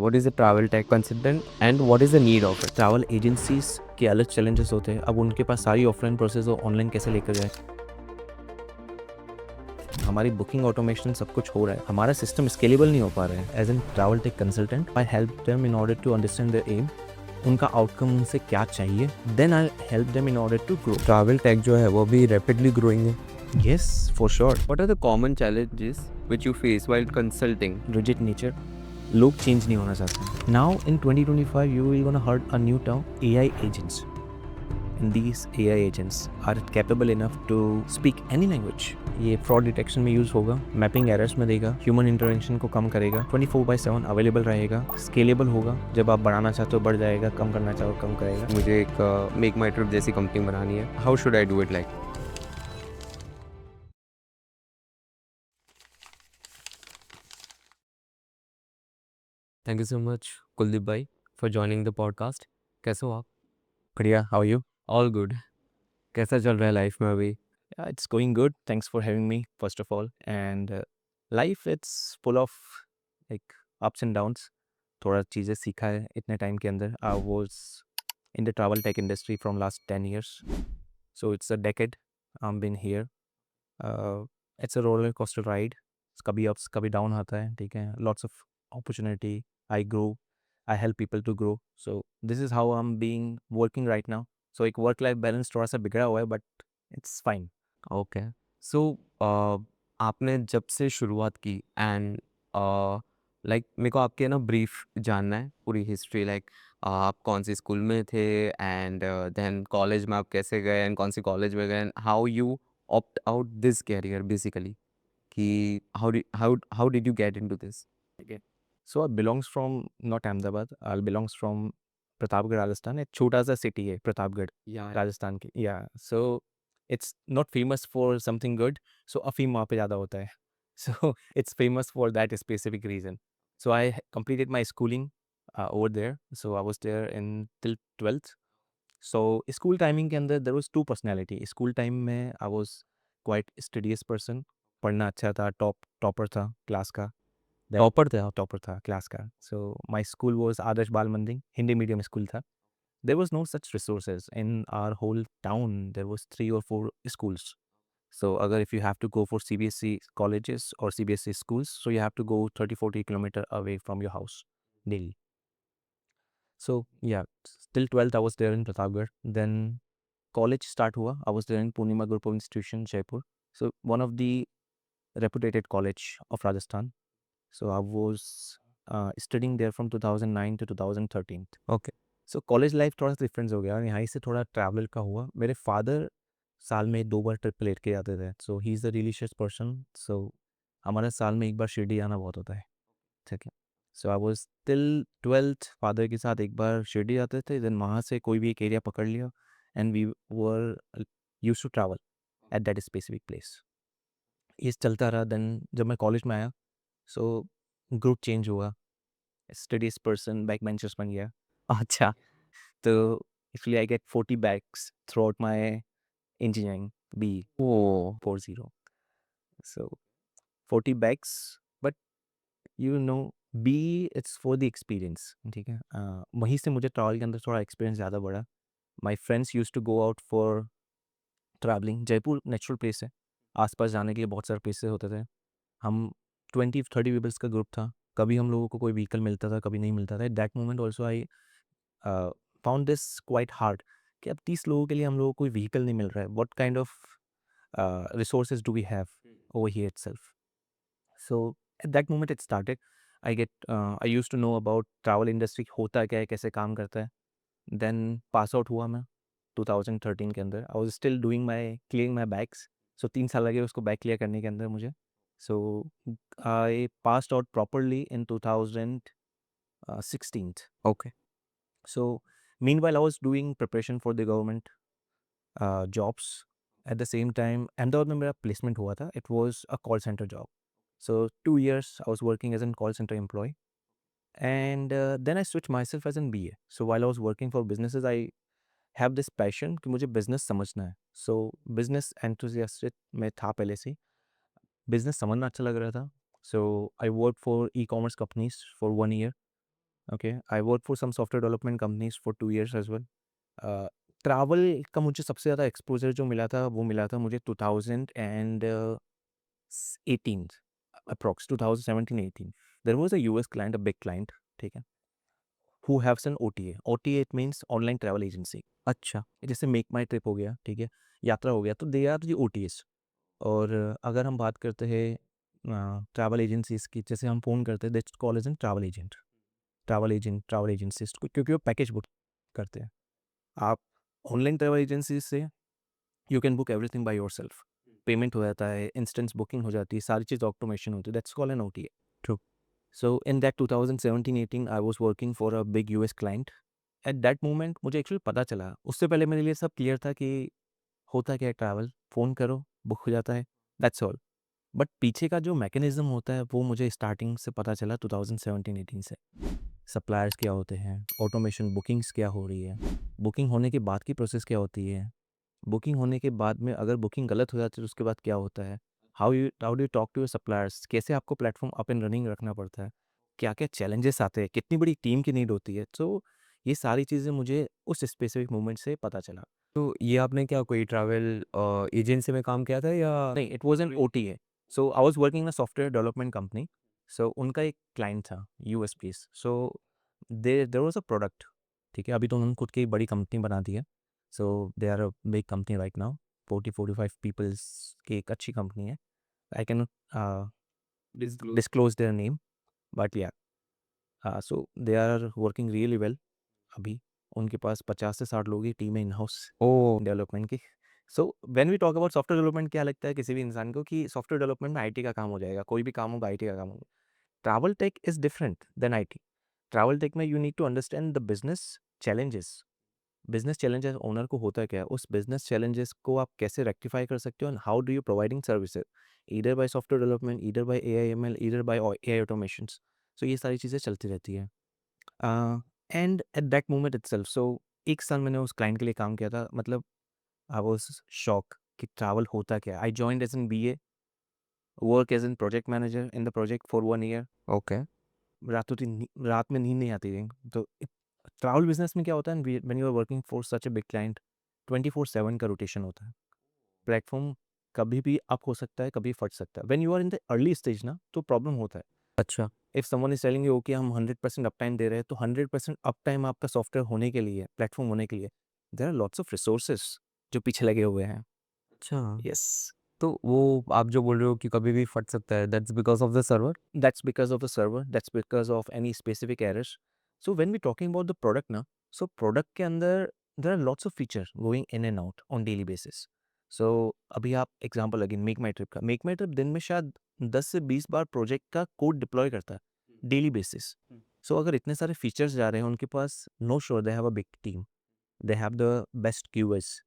What is a travel tech consultant and what is the need of it? Travel agencies के अलग challenges होते हैं। अब उनके पास सारी ऑफलाइन प्रोसेस वो ऑनलाइन कैसे लेकर जाए। हमारी बुकिंग ऑटोमेशन सब कुछ हो रहा है, हमारा सिस्टम स्केलेबल नहीं हो पा रहा है। As an travel tech consultant I help them in order to understand their M, उनका आउटकम उनसे क्या चाहिए, then I help them in order to grow. Travel tech जो है वो भी रैपिडली ग्रोइंग है। Yes, for sure. What are the common challenges which you face while consulting? Rigid nature. लोग चेंज नहीं होना चाहते। Now in 2025 you will gonna heard a new term AI agents. And these AI agents are capable enough to speak any language. ये fraud detection में use होगा, mapping errors में देगा, human intervention को कम करेगा, 24/7 अवेलेबल रहेगा, स्केलेबल होगा, जब आप बढ़ाना चाहते हो बढ़ जाएगा, कम करना चाहो कम करेगा। मुझे एक मेक माई ट्रिप जैसी कंपनी बनानी है, how should I do it like? Thank you so much Kuldeep भाई फॉर जॉइनिंग द पॉडकास्ट। कैसे हो आप? बढ़िया, हाउ यू? All good. कैसा चल रहा है लाइफ में अभी? It's going good. Thanks for having me, first of all. And life, it's full of like ups and downs. थोड़ा चीज़ें सीखा है इतने टाइम के अंदर। I was in the travel tech industry from last 10 years. So it's a decade I'm been here. Uh, it's a roller coaster ride. कभी ups कभी down आता है, ठीक है। Lots of opportunity. I grow. I help people to grow. So this is how I'm being working right now. So एक work life balance थोड़ा सा बिगड़ा हुआ है, but it's fine. ओके। सो आपने जब से शुरुआत की एंड लाइक मेरे को आपके ना ब्रीफ जानना है पूरी हिस्ट्री, लाइक आप कौन सी स्कूल में थे एंड देन कॉलेज में आप कैसे गए एंड कौन सी कॉलेज में गए and how you opt out this career basically, कि how did you get into this? Okay. So I belongs from not Ahmedabad. I belongs from Pratapgarh Rajasthan. एक छोटा सा सिटी है प्रतापगढ़ या राजस्थान की। या so it's not famous for something good. So अफीम वहाँ पे ज़्यादा होता है। So it's famous for that specific region. So I completed my schooling over there. So I was there in till 12th. So school timing के अंदर there was two personality. School time में I was quite studies person, पढ़ना अच्छा था, topper था class का। Topper था class का। So my school was Adarsh Bal Mandir, Hindi medium school था। There was no such resources in our whole town. There was 3 or 4 schools. So अगर if you have to go for CBSE colleges or CBSE schools, so you have to go 30-40 kilometer away from your house daily. So yeah, till 12th I was there in Pratapgarh. Then college start हुआ. I was there in Purnima Group of Institution, Jaipur. So one of the reputed college of Rajasthan. So I was studying there from 2009 to 2013. Okay. So college life थोड़ा सा difference हो गया और यहाँ से थोड़ा travel का हुआ। मेरे फादर साल में 2 बार ट्रिप लेके जाते थे। So he is the religious person. So हमारा साल में एक बार शिरडी आना बहुत होता है, ठीक है। So I was till 12th father के साथ एक बार शिरडी जाते थे, देन वहाँ से कोई भी एक एरिया पकड़ लिया and we were used to travel at that specific place. ये चलता रहा। देन जब मैं कॉलेज में आया, सो ग्रुप चेंज हुआ, स्टडीज पर्सन बैक बेंचर्स बन गया। अच्छा। तो इसलिए I get 40 backs throughout my engineering बी ओ। 40। So 40 backs, but you know be it's for the experience, ठीक है। वहीं से मुझे ट्रैवल के अंदर थोड़ा एक्सपीरियंस ज़्यादा बढ़ा। My friends use to go out for travelling. Jaipur natural place है, आसपास जाने के लिए बहुत सारे प्लेसेस होते थे। हम 20-30 पीपल्स का ग्रुप था। कभी हम लोगों को कोई व्हीकल मिलता था, कभी नहीं मिलता था। Eight that moment also I found this quite hard कि अब 30 लोगों के लिए हम लोगों को कोई व्हीकल नहीं मिल रहा है। What kind of resources do we have over here itself. So at that moment it started. I used to know about travel industry होता क्या है, कैसे काम करता है। देन पास आउट हुआ मैं 2013 के अंदर। I was still doing my clearing my backs. So 3 साल लगे उसको बैग क्लियर करने के अंदर मुझे। So I passed out properly in 2016। Okay. So meanwhile, I was doing preparation for the government jobs. At the same time, Ahmedabad में मेरा placement हुआ था. It was a call center job. So 2 years I was working as a call center employee, and then I switched myself as an BA. So while I was working for businesses, I have this passion कि मुझे business समझना है. So business enthusiast में था पहले से. Business समझना अच्छा लग रहा था. So I worked for e-commerce companies for 1 year. Okay, I work for some software development companies for 2 years as well. Travel का मुझे सबसे ज़्यादा एक्सपोज़र जो मिला था, वो मिला था मुझे 2018 approx 2017-18। There was a US client, a big client, ठीक है? Who haves an OTA. OTA it means online travel agency. अच्छा, जैसे मेक माई ट्रिप हो गया, ठीक है? यात्रा हो गया, तो दे आर द ओटीएस। और अगर हम बात करते हैं ट्रैवल एजेंसीज़ की, जैसे हम फ़ोन करते हैं, that's called as an travel agencies, क्योंकि वो पैकेज बुक करते हैं। आप ऑनलाइन ट्रैवल एजेंसीज़ से you can book everything by yourself. Payment हो जाता है, इंस्टेंस बुकिंग हो जाती है, सारी चीज़ ऑटोमेशन होती है, that's called an OTA. True. So in that 2017-18 I was working for a big US client. At that moment मुझे एक्चुअली पता चला, उससे पहले मेरे लिए सब क्लियर था कि होता क्या है ट्रैवल, फ़ोन करो, बुक हो जाता है, दैट्स ऑल। बट पीछे का जो मैकेनिज़्म होता है वो मुझे स्टार्टिंग से पता चला 2017-18 से। सप्लायर्स क्या होते हैं, ऑटोमेशन बुकिंग्स क्या हो रही है, बुकिंग होने के बाद की प्रोसेस क्या होती है, बुकिंग होने के बाद में अगर बुकिंग गलत हो जाती है तो उसके बाद क्या होता है, how do you talk to your suppliers, कैसे आपको प्लेटफॉर्म अप एंड रनिंग रखना पड़ता है, क्या क्या चैलेंजेस आते हैं, कितनी बड़ी टीम की नीड होती है। तो ये सारी चीज़ें मुझे उस स्पेसिफिक मोमेंट से पता चला। तो ये आपने क्या कोई ट्रैवल एजेंसी में काम किया था या नहीं, it was an OTA. So I was working in a software development company. So उनका एक क्लाइंट था US based. So there was a product, ठीक है? अभी तो उन्होंने खुद की बड़ी कंपनी बना दी है। So they are a big company right now. 40-45 peoples की एक अच्छी कंपनी है। I cannot disclose their name, but yeah, so they are working really well अभी। उनके पास 50 से 60 लोगों की टीम है इन हाउस ओह! डेवलपमेंट की। So when we talk about software development, क्या लगता है किसी भी इंसान को कि सॉफ्टवेयर डेवलपमेंट में आईटी का काम हो जाएगा, कोई भी काम होगा आईटी का काम होगा। Travel tech is different than IT. Travel tech में you need to understand the business challenges. Business challenges owner को होता क्या है, उस बिज़नेस चैलेंजेस को आप कैसे रेक्टिफाई कर सकते हो and how do you providing services, either by software development, either by AI ML, either by AI automations. So ये सारी चीज़ें चलती रहती है। And at that moment itself, so 1 साल मैंने उस क्लाइंट के लिए काम किया था। मतलब आई वाज शॉक कि ट्रैवल होता क्या है। I joined as an BA, work as an project manager in the project for 1 year. Okay, रात में नींद नहीं आती थी। तो ट्रैवल बिज़नेस में क्या होता है, when you are working for such a big client, 24/7 का रोटेशन होता है। प्लेटफ़ॉर्म कभी भी अप हो सकता है, कभी फट सकता है। When you are in the early stage ना, तो प्रॉब्लम होता है। अच्छा, if someone is telling you okay हम 100% अप टाइम दे रहे हैं, तो 100% अप टाइम आपका सॉफ्टवेयर होने के लिए, प्लेटफ़ॉर्म होने के लिए, there are lots of resources जो पीछे लगे हुए हैं। अच्छा। यस। तो वो आप जो बोल रहे हो कि कभी भी फट सकता है, that's because of the server? That's because of the server, that's because of any specific errors. So when we're talking about the product ना, so product के अंदर there are lots of feature going in and out on daily basis. So अभी आप example again make माई trip का, make माई trip दिन में शायद 10 से 20 बार प्रोजेक्ट का कोड डिप्लॉय करता है डेली बेसिस। सो अगर इतने सारे फीचर्स जा रहे हैं उनके पास, no sure they have a big team, they have the best QS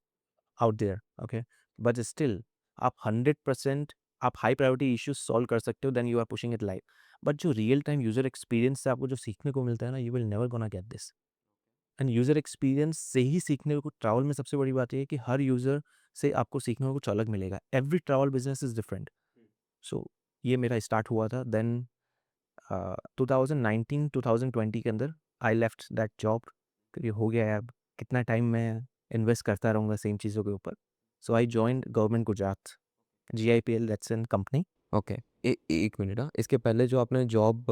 out there, okay? But still आप 100% आप हाई प्रायोरिटी इश्यूज सॉल्व कर सकते हो, then you are pushing it live. But जो रियल टाइम यूजर एक्सपीरियंस से आपको जो सीखने को मिलता है ना, you will never gonna get this. End user experience से ही सीखने को, ट्रैवल में सबसे बड़ी बात ये है कि हर यूजर से आपको सीखने को कुछ अलग मिलेगा। Every travel business is different. So ये मेरा स्टार्ट हुआ था। देन 2019-2020 के अंदर आई लेफ्ट दैट जॉब, क्योंकि हो गया है अब कितना टाइम मैं इन्वेस्ट करता रहूँगा सेम चीज़ों के ऊपर। So I joined government Gujarat, GIPL, that's an company. Okay. एक मिनट इसके पहले जो आपने जॉब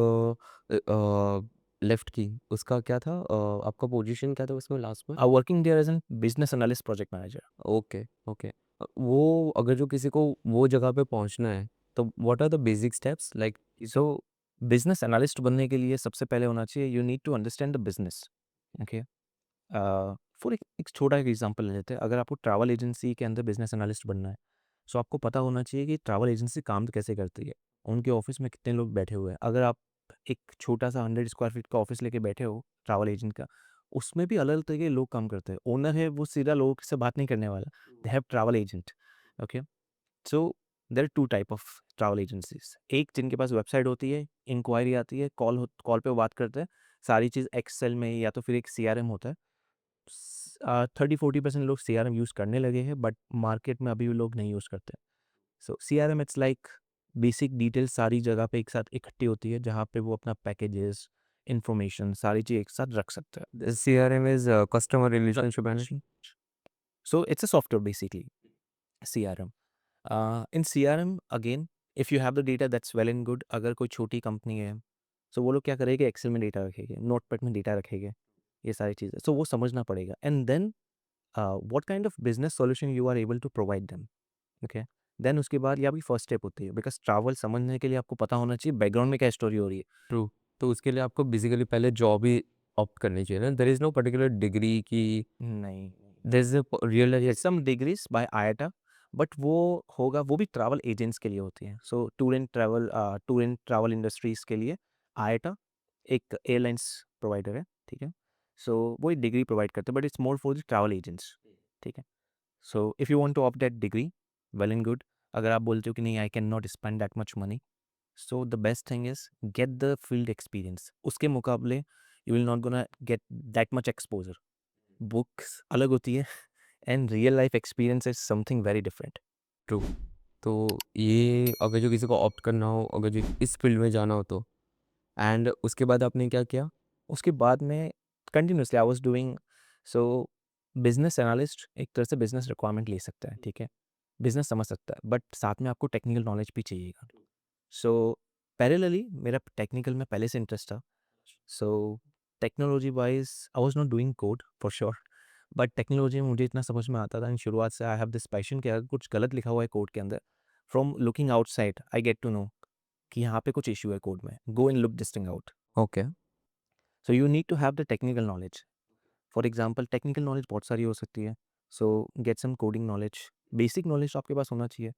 लेफ्ट की, उसका क्या था? आपका पोज़ीशन क्या था उसमें लास्ट में? Working there as an business analyst project manager. Okay, okay. वो अगर जो किसी को वो जगह पे पहुँचना है, तो what are the basic steps like? So business analyst बनने के लिए सबसे पहले होना चाहिए, you need to understand the business, okay? For एक छोटा एक एग्जांपल ले लेते हैं। अगर आपको ट्रैवल एजेंसी के अंदर बिजनेस एनालिस्ट बनना है, सो आपको पता होना चाहिए कि ट्रैवल एजेंसी काम कैसे करती है, उनके ऑफिस में कितने लोग बैठे हुए हैं। अगर आप एक छोटा सा 100 स्क्वायर फीट का ऑफिस लेके बैठे हो ट्रैवल एजेंट का, उसमें भी अलग अलग तरह के लोग काम करते हैं। ओनर है वो सीधा लोगों से बात नहीं करने वाला, they have travel agent, okay? So there are two type of travel agencies. एक जिनके पास वेबसाइट होती है, इंक्वायरी आती है, कॉल पे वो बात करते हैं, सारी चीज़ एक्सेल में या तो फिर एक CRM होता है। 30-40% लोग CRM यूज़ करने लगे हैं, बट मार्केट में अभी भी लोग नहीं यूज़ करते। सो CRM it's like basic details सारी जगह पे एक साथ इकट्ठी होती है, जहाँ पे वो अपना पैकेजेस, इन्फॉर्मेशन सारी चीज़ एक साथ रख सकता है। CRM is customer relationship management. So it's a software basically CRM. In CRM again if you have the data that's well and good. अगर कोई छोटी कंपनी है सो वो लोग क्या करेंगे, एक्सेल में डेटा रखेंगे, नोटपैड में डेटा रखेंगे, ये सारी चीज़ें सो वो समझना पड़ेगा। And then what kind of business solution you are able to provide them. Okay, then उसके बाद ये आपकी फर्स्ट स्टेप होती है, बिकॉज ट्रैवल समझने के लिए आपको पता होना चाहिए बैकग्राउंड में क्या स्टोरी हो रही है। ट्रू। तो उसके लिए आपको बेसिकली पहले जॉब ही ऑप्ट करनी चाहिए ना, there is no particular degree की, नहीं, there is a real life. Some degrees by IIT, but वो होगा, वो भी ट्रैवल एजेंट्स के लिए होती है। सो टूर एंड ट्रैवल इंडस्ट्रीज के लिए आईआईटा एक एयरलाइंस प्रोवाइडर है, ठीक है। सो वो एक डिग्री प्रोवाइड करते हैं, but it's more for the travel agents, ठीक है। So if you want to opt that degree, well and good. अगर आप बोलते हो कि नहीं, I can not spend that much money, so the best thing is get the field experience. उसके मुकाबले you will not gonna get that much exposure. Books अलग होती है and real life experience is something very different. True. तो ये अगर जो किसी को ऑप्ट करना हो, अगर जो इस फील्ड में जाना हो तो, एंड उसके बाद आपने क्या किया? उसके बाद में continuously I was doing. So business analyst एक तरह से बिजनेस रिक्वायरमेंट ले सकता है, ठीक है, बिजनेस समझ सकता है, बट साथ में आपको टेक्निकल नॉलेज भी चाहिएगा। सो पैरेलली मेरा टेक्निकल में पहले से इंटरेस्ट था। So technology wise I was not doing code for sure, but technology में मुझे इतना समझ में आता था इन शुरुआत से। आई हैव दिस पैशन कि अगर कुछ गलत लिखा हुआ है कोड के अंदर, from looking outside I get to know कि यहाँ पे कुछ इशू है कोड में, go and look this thing out. Okay. So you need to have the technical knowledge. For example technical knowledge बहुत सारी हो सकती है। So get some coding knowledge, basic knowledge तो आपके पास होना चाहिए।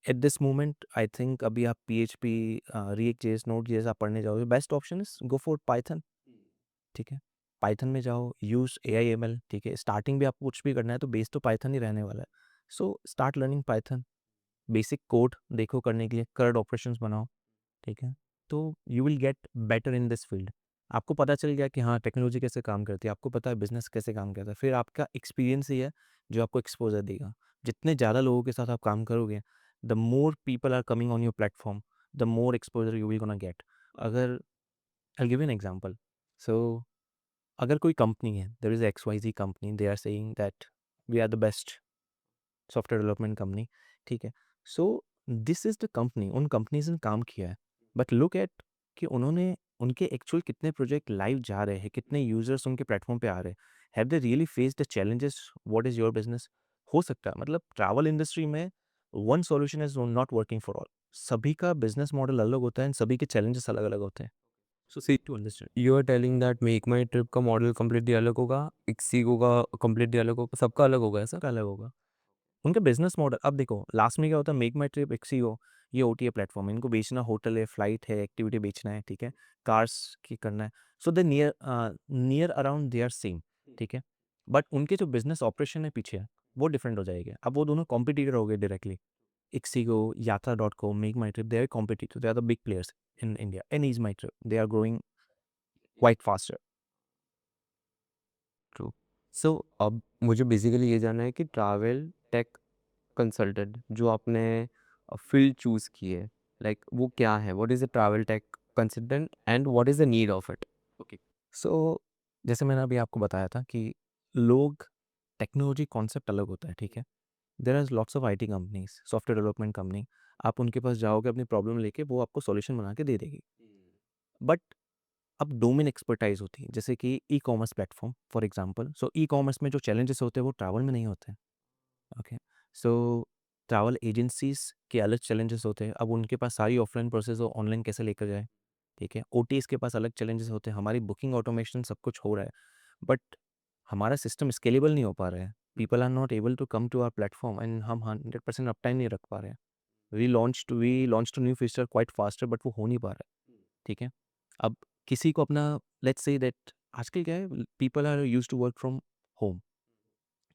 At this moment I think अभी आप P H P, react JS, node JS आप पढ़ने जाओगे, best option is go for Python, ठीक है। पाइथन में जाओ, use A I am L, ठीक है। स्टार्टिंग भी आपको कुछ भी करना है तो बेस तो पाइथन ही रहने वाला है। So start learning Python, basic code देखो करने के लिए, कर्ड ऑपरेशंस बनाओ, ठीक है। तो you will get better in this field. आपको पता चल गया कि हाँ टेक्नोलॉजी कैसे काम करती है, आपको पता है बिजनेस कैसे काम करता है, फिर आपका एक्सपीरियंस ही है जो आपको एक्सपोजर देगा। जितने ज़्यादा लोगों के साथ आप काम करोगे, the more people are coming on your platform, the more exposure you will gonna get. अगर I give an example. So अगर कोई कंपनी है, there is X Y Z company, they are saying that we are the best software development company, ठीक है। So this is the company, उन companies ने काम किया है, बट लुक एट कि उन्होंने उनके एक्चुअल कितने प्रोजेक्ट लाइव जा रहे हैं, कितने यूजर्स उनके प्लेटफॉर्म पे आ रहे हैं, have they really face the challenges, what is your business. हो सकता है, मतलब ट्रैवल इंडस्ट्री में one solution is not working for all. सभी का बिजनेस मॉडल अलग होता है एंड सभी के चैलेंजेस अलग अलग होते हैं। So see to understand. You are telling that make my trip का मॉडल कंप्लीटली अलग होगा, इक्सिगो का कंप्लीटली अलग होगा, सबका अलग होगा ऐसा? सबका अलग होगा उनका बिजनेस मॉडल। अब देखो लास्ट में क्या होता है, मेक माई ट्रिप, एक्सीओ, ये ओटीए प्लेटफॉर्म है, इनको बेचना होटल है, फ्लाइट है, एक्टिविटी बेचना है, ठीक है, कार्स की करना है। So they near near around they are same, ठीक है। बट उनके जो बिजनेस ऑपरेशन है पीछे वो डिफरेंट हो जाएंगे। अब वो दोनों कॉम्पिटिटर हो गए directly. Ixigo, Yatra dot com, make my trip, they are competitor, they are the big players in India. And is my trip, they are growing quite faster. True. So अब मुझे बेसिकली ये जानना है कि ट्रैवल टेक कंसल्टेंट जो आपने field choose की है, लाइक वो क्या है? What is a travel tech consultant and what is the need of it? Okay, so जैसे मैंने अभी आपको बताया था कि लोग, टेक्नोलॉजी कॉन्सेप्ट अलग होता है, ठीक है। There are lots of IT companies, software development company, आप उनके पास जाओगे अपनी प्रॉब्लम लेके, वो आपको सॉल्यूशन बना के दे देगी। बट अब डोमेन एक्सपर्टाइज होती है, जैसे कि e commerce platform for example. So e commerce में जो चैलेंजेस होते हैं वो ट्रैवल में नहीं होते हैं। ओके, सो ट्रैवल एजेंसीज के अलग चैलेंजेस होते हैं, अब उनके पास सारी ऑफलाइन प्रोसेस हो, ऑनलाइन कैसे लेकर जाए, ठीक है। ओटीएस के पास अलग चैलेंजेस होते हैं, हमारी बुकिंग ऑटोमेशन सब कुछ हो रहा है, बट हमारा सिस्टम स्केलेबल नहीं हो पा रहा है। People are not able to come to our platform and हम 100% अप टाइम नहीं रख पा रहे हैं। We launch two new feature quite faster, but वो हो नहीं पा रहा है, ठीक है। अब किसी को अपना, लेट्स से दैट आजकल क्या है, people are used to work from home,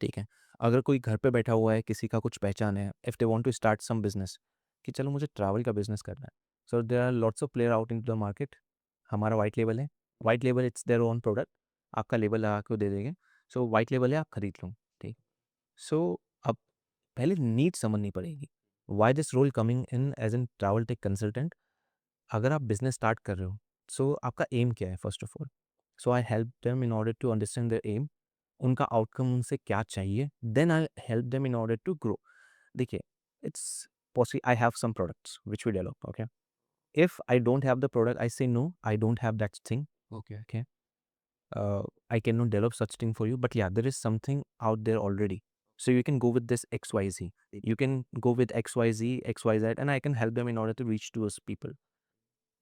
ठीक है। अगर कोई घर पे बैठा हुआ है, किसी का कुछ पहचान है, if they want to start some business, कि चलो मुझे ट्रैवल का बिजनेस करना है, so there are lots of player out in the market. हमारा वाइट लेबल है, white label it's their own product, आपका लेबल लगा के वो दे देंगे। सो वाइट लेबल है, आप खरीद लो, ठीक। सो अब पहले नीड समझनी पड़ेगी, why this role coming in as an travel tech consultant. अगर आप बिजनेस स्टार्ट कर रहे हो, सो आपका एम क्या है first of all? So I help them in order to understand their M, उनका आउटकम उनसे क्या चाहिए, then I help them in order to grow. देखिए, it's possible I have some products which we develop, okay? If I don't have the product, I say no, I don't have that thing. Okay. Okay. I cannot develop such thing for you, but yeah, there is something out there already. So you can go with this XYZ. You can go with XYZ, XYZ, and I can help them in order to reach to those people.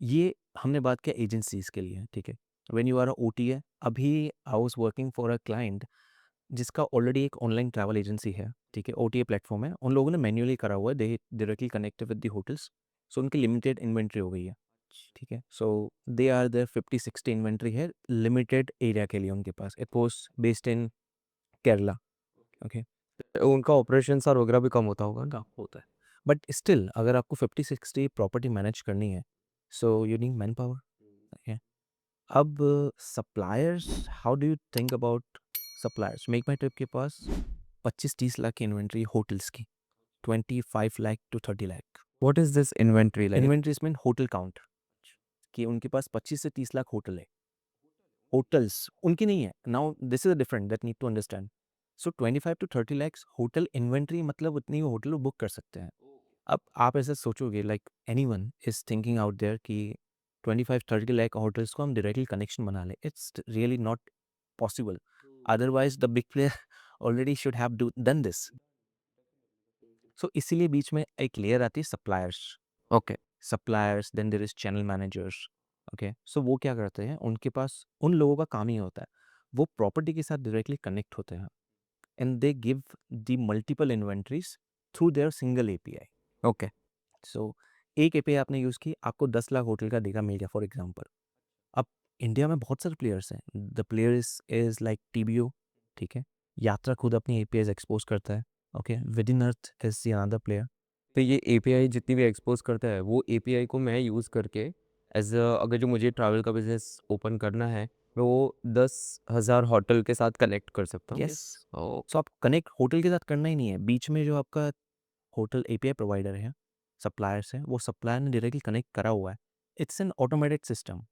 ये हमने बात किया agencies के लिए, ठीक है? When you are a OTA, अभी I was working for a client जिसका ऑलरेडी एक ऑनलाइन ट्रैवल एजेंसी है, ठीक है? OTA प्लेटफॉर्म है, उन लोगों ने मैन्युअली करा हुआ है, they directly connected with the hotels, so उनकी लिमिटेड इन्वेंट्री हो गई है, ठीक है? So they are there 50-60 inventory है लिमिटेड एरिया के लिए उनके पास। It was based in Kerala, okay? उनका ऑपरेशंस और वगैरह भी कम होता होगा का ना? होता है। बट स्टिल अगर आपको 50-60 प्रॉपर्टी मैनेज करनी है, so you need man power, okay? अब suppliers, how do you think about suppliers? Make my trip के पास 25-30 लाख की इन्वेंट्री होटल्स की, 25 lakh to 30 lakh. What is this inventory like? Inventories mean hotel count, कि उनके पास 25 से 30 लाख होटल है। होटल्स उनकी नहीं है। Now this is a different that need to understand. So 25 to 30 lakh hotel inventory, मतलब उतनी होटल बुक कर सकते हैं। अब आप ऐसा सोचोगे, like anyone is thinking out there कि 25-30 लाख होटल्स को हम डायरेक्टली कनेक्शन बना लें, it's really not possible. Otherwise the big player already should have done this. So इसीलिए बीच में एक लेयर आती है suppliers. Okay. Suppliers, then there is channel managers, okay? So वो क्या करते हैं, उनके पास उन लोगों का काम ही होता है, वो प्रॉपर्टी के साथ डायरेक्टली कनेक्ट होते हैं and they give the multiple inventories through their single API. Okay. So एक एपीआई आपने यूज़ की, आपको 10 लाख होटल का डेटा मिल गया फॉर एग्जांपल। अब इंडिया में बहुत सारे प्लेयर्स हैं, the player is like TBO, ठीक है? यात्रा खुद अपनी एपीआईज एक्सपोज करता है, okay? With in earth is the another player. तो ये एपीआई जितनी भी एक्सपोज़ करता है, वो एपीआई को मैं यूज़ करके अगर जो मुझे ट्रैवल का बिज़नेस ओपन करना है, मैं वो 10,000 होटल के साथ कनेक्ट कर सकता हूँ? यस। ओह! सो आप कनेक्ट होटल के साथ करना ही नहीं है, बीच में जो आपका होटल एपीआई प्रोवाइडर है, सप्लायर्स हैं, वो सप्लायर ने डायरेक्टली कनेक्ट करा हुआ है। It's an automated system.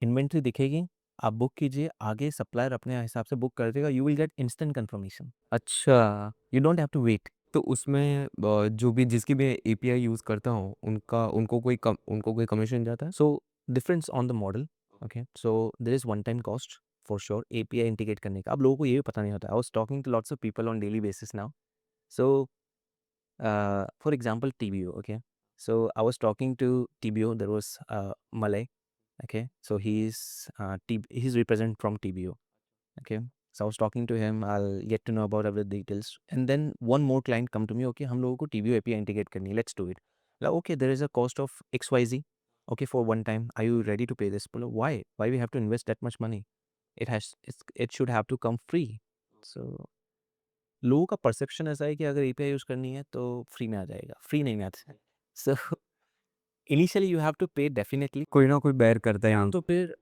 Inventory दिखेगी, आप बुक कीजिए, आगे सप्लायर अपने हिसाब से बुक कर देगा, you will get instant confirmation. अच्छा, you don't have to wait. तो उसमें जो भी जिसकी भी एपीआई यूज़ करता हूँ, उनको कोई कमीशन जाता है? So difference on the model, okay? So there is one time cost for sure API integrate करने का। अब लोगों को ये भी पता नहीं होता। I was talking to lots of people on daily basis now. So for example, TBO, okay? So I was talking to TBO, there was Malay, okay? So he's represent from TBO, okay? So I was talking to him, I'll get to know about other details. And then one more client come to me, okay, हम लोगों को TBO API integrate करनी है, let's do it. Like, okay, there is a cost of XYZ, okay, for one time. Are you ready to pay this? बोला, why? Why we have to invest that much money? It should have to come free. So लोगों का perception ऐसा है कि अगर API use करनी है तो फ्री में आ जाएगा, फ्री नहीं आता है। So initially you have to pay definitely. कोई ना कोई बेयर करता है यहाँ। तो फिर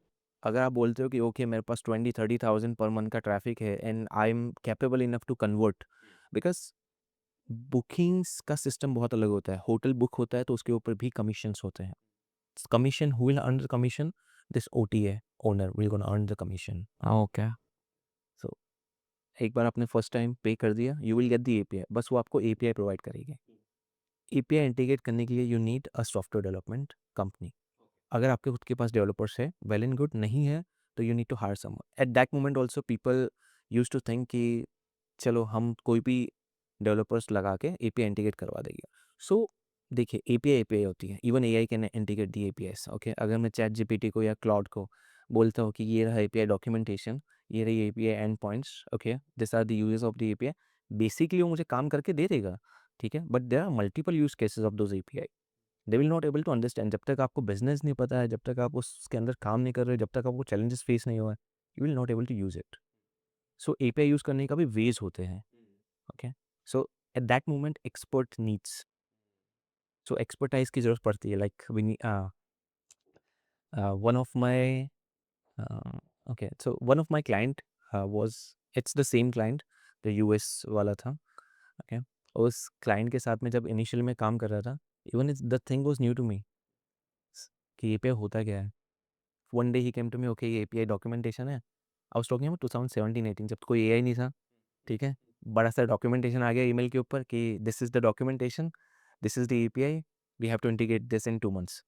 अगर आप बोलते हो कि ओके मेरे पास 20-30,000 पर मंथ का ट्रैफिक है and I am capable enough to convert, because bookings का सिस्टम बहुत अलग होता है। होटल बुक होता है तो उसके ऊपर भी कमीशंस होते हैं। Commission, who will earn the commission? This OTA owner will gonna earn the commission. Okay. So एक बार आपने फर्स्ट टाइम पे कर दिया, you will get the API, बस वो आपको एपीआई प्रोवाइड करेगी। एपीआई इंटीग्रेट करने के लिए you need a software development company. अगर आपके खुद के पास डेवलपर्स है, वेल एंड गुड, नहीं है तो you need to hire someone. At that moment also people use to think कि चलो हम कोई भी डेवलपर्स लगा के एपीआई इंटीग्रेट करवा देंगे। सो देखिए, एपीआई एपीआई होती है, even AI can integrate the APIs, okay? अगर मैं चैट जीपीटी को या क्लाउड को बोलता हूँ कि ये रहा एपीआई डॉक्यूमेंटेशन, ये रही API end points, okay, this are the uses of the API, basically वो मुझे काम करके दे देगा, ठीक है? But there are multiple use cases of those API. They will not able to understand. जब तक आपको बिजनेस नहीं पता है, जब तक आप उसके अंदर काम नहीं कर रहे, जब तक आपको चैलेंजेस फेस नहीं हुआ है, you will not able to use it. So API use करने का भी वेज होते हैं, okay? So at that moment expert needs, so expertise की जरूरत पड़ती है। Like one of my okay, so one of my client was, it's the same client, जो यूएस वाला था, ओके? उस क्लाइंट के साथ में जब इनिशियल में काम कर रहा था, even the thing was new to me कि एपीआई होता क्या है। वन डे ही केम टू मी, ओके ये एपीआई डॉक्यूमेंटेशन है। आई वाज टॉकिंग अबाउट 2017-18, जब कोई एआई नहीं था, ठीक है? बड़ा सा डॉक्यूमेंटेशन आ गया ईमेल के ऊपर कि this is the documentation, this is the API, we have to integrate this in 2 months.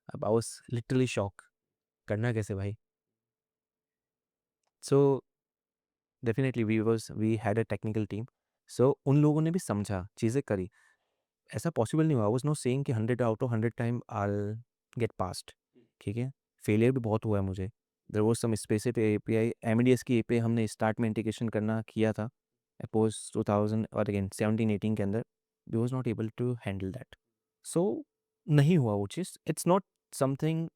अब आई वाज लिटरली शॉक, करना कैसे भाई? So definitely we had a technical team. So उन लोगों ने भी समझा, चीज़ें करी। ऐसा पॉसिबल नहीं हुआ, आई वाज़ नॉट सेइंग कि 100 out of 100 time I will get past, ठीक है? फेलियर भी बहुत हुआ है मुझे। There was some specific API, MDS की एपीआई हमने स्टार्ट में इंटीग्रेशन करना किया था। अपोज़ 2000 और अगेन 17-18 के अंदर, we was not able to handle that. So नहीं हुआ वो चीज़। इट्स नॉट समथिंग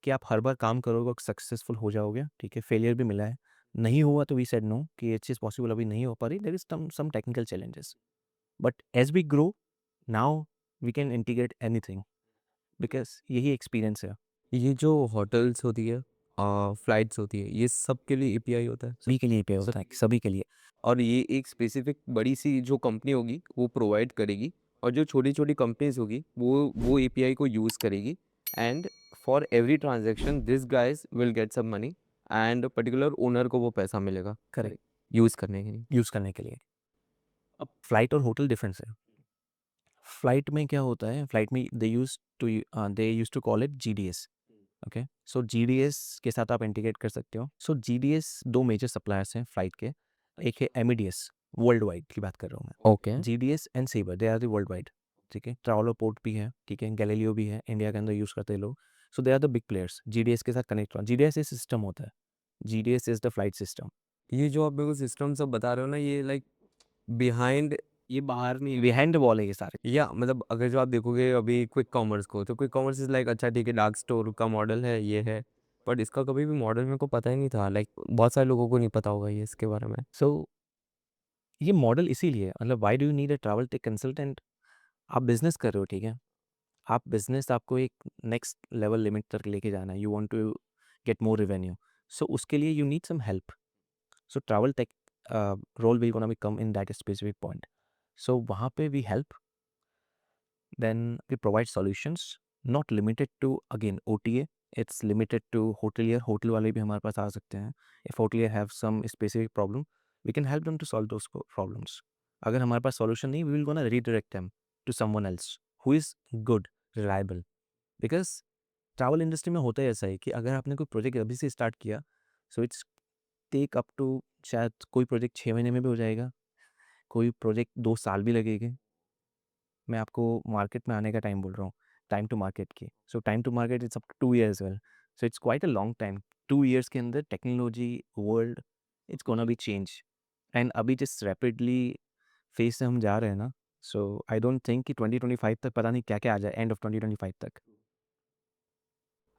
कि आप हर बार काम करोगे और सक्सेसफुल हो जाओगे, ठीक है? फेलियर भी मिला है। नहीं हुआ तो वी सेड नो कि ये चीज़ पॉसिबल अभी नहीं हो पा रही, there is some technical challenges. But as we grow, now we can integrate anything, because यही एक्सपीरियंस है। ये जो होटल्स होती है, फ्लाइट्स होती है, ये सब के लिए एपीआई होता है? सभी के लिए पे होता है, सभी के लिए। सभी के लिए। और ये एक स्पेसिफिक बड़ी-सी जो कंपनी होगी, वो प्रोवाइड करेगी और जो छोटी-छोटी कंपनीज़ होगी, वो एपीआई को यूज़ करेगी and for every transaction this guys will get some money and particular owner को वो पैसा मिलेगा करेक्ट, यूज़ करने के लिए। यूज़ करने के लिए। अब फ्लाइट और होटल डिफरेंस है। फ्लाइट में क्या होता है, फ्लाइट में they used to call it GDS, okay? So GDS के साथ आप इंटीग्रेट कर सकते हो। सो जीडीएस 2 मेजर सप्लायर्स हैं फ्लाइट के। एक है एमेडियस, वर्ल्ड वाइड की बात कर रहा हूँ ओके। मैं। GDS and Sabre, they are the world wide, ठीक है? ट्रैवलर पोर्ट भी है, ठीक है? गैलीलियो भी है, इंडिया के अंदर यूज़ करते हैं लोग। So they are the big players. GDS के साथ कनेक्ट हुआ, जीडीएस एक सिस्टम होता है। GDS is the flight system. ये जो आप मेरे को सिस्टम सब बता रहे हो ना, ये लाइक बिहाइंड ये बाहर नहीं, बिहाइंड द वॉल है ये सारे। या मतलब अगर जो आप देखोगे अभी क्विक कॉमर्स को, तो क्विक कॉमर्स इज़ लाइक अच्छा ठीक है, डार्क स्टोर का मॉडल है, ये है। बट इसका कभी भी मॉडल मेरे को पता ही नहीं था, लाइक बहुत सारे लोगों को नहीं पता होगा ये इसके बारे में। सो ये मॉडल इसीलिए, मतलब why do you need a travel tech consultant? आप बिज़नेस कर रहे हो, ठीक है? आप बिज़नेस, आपको एक नेक्स्ट लेवल लिमिट तक लेके जाना है, you want to get more revenue, so उसके लिए you need some help. So travel tech role will gonna be come in that specific point. So वहाँ पे we help, then we provide solutions, not limited to again OTA, it's limited to hotelier. Hotel वाले भी हमारे पास आ सकते हैं। If hotelier have some specific problem, we can help them to solve those problems. अगर हमारे पास सॉल्यूशन नहीं, we will gonna redirect them to someone else who is good, reliable. Because travel industry में होता है ऐसा है कि अगर आपने कोई प्रोजेक्ट अभी से स्टार्ट किया, so it's take up to, शायद कोई प्रोजेक्ट 6 महीने में भी हो जाएगा, कोई प्रोजेक्ट 2 साल भी लगेगा। मैं आपको मार्केट में आने का टाइम बोल रहा हूँ, टाइम टू मार्केट की। So time to market it's up to 2 years well. So it's quite a long time. 2 years के अंदर technology, world, it's gonna be change. And अभी जिस रैपिडली फेज़ से हम जा रहे हैं ना, सो आई डोंट थिंक कि 2025 तक पता नहीं क्या-क्या आ जाए, एंड ऑफ 2025 तक।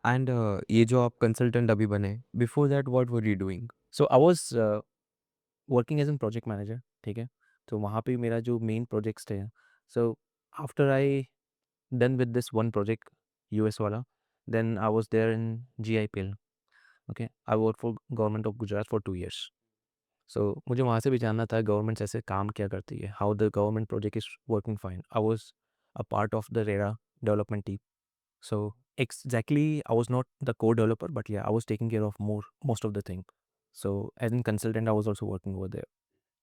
एंड ये जो आप कंसल्टेंट अभी बने, before that what were you doing? So I was working as an project manager, ठीक है? तो वहाँ पे मेरा जो मेन प्रोजेक्ट्स थे, so after I done with this one project US वाला, then I was there in GIPL, okay? I work for government of Gujarat for 2 years. So मुझे वहाँ से भी जानना था गवर्नमेंट ऐसे काम क्या करती है, how the government project is working fine. I was a part of the RERA development team. So exactly, I was not the core developer, but yeah, I was taking care of most of the thing. So as in consultant, I was also working over there.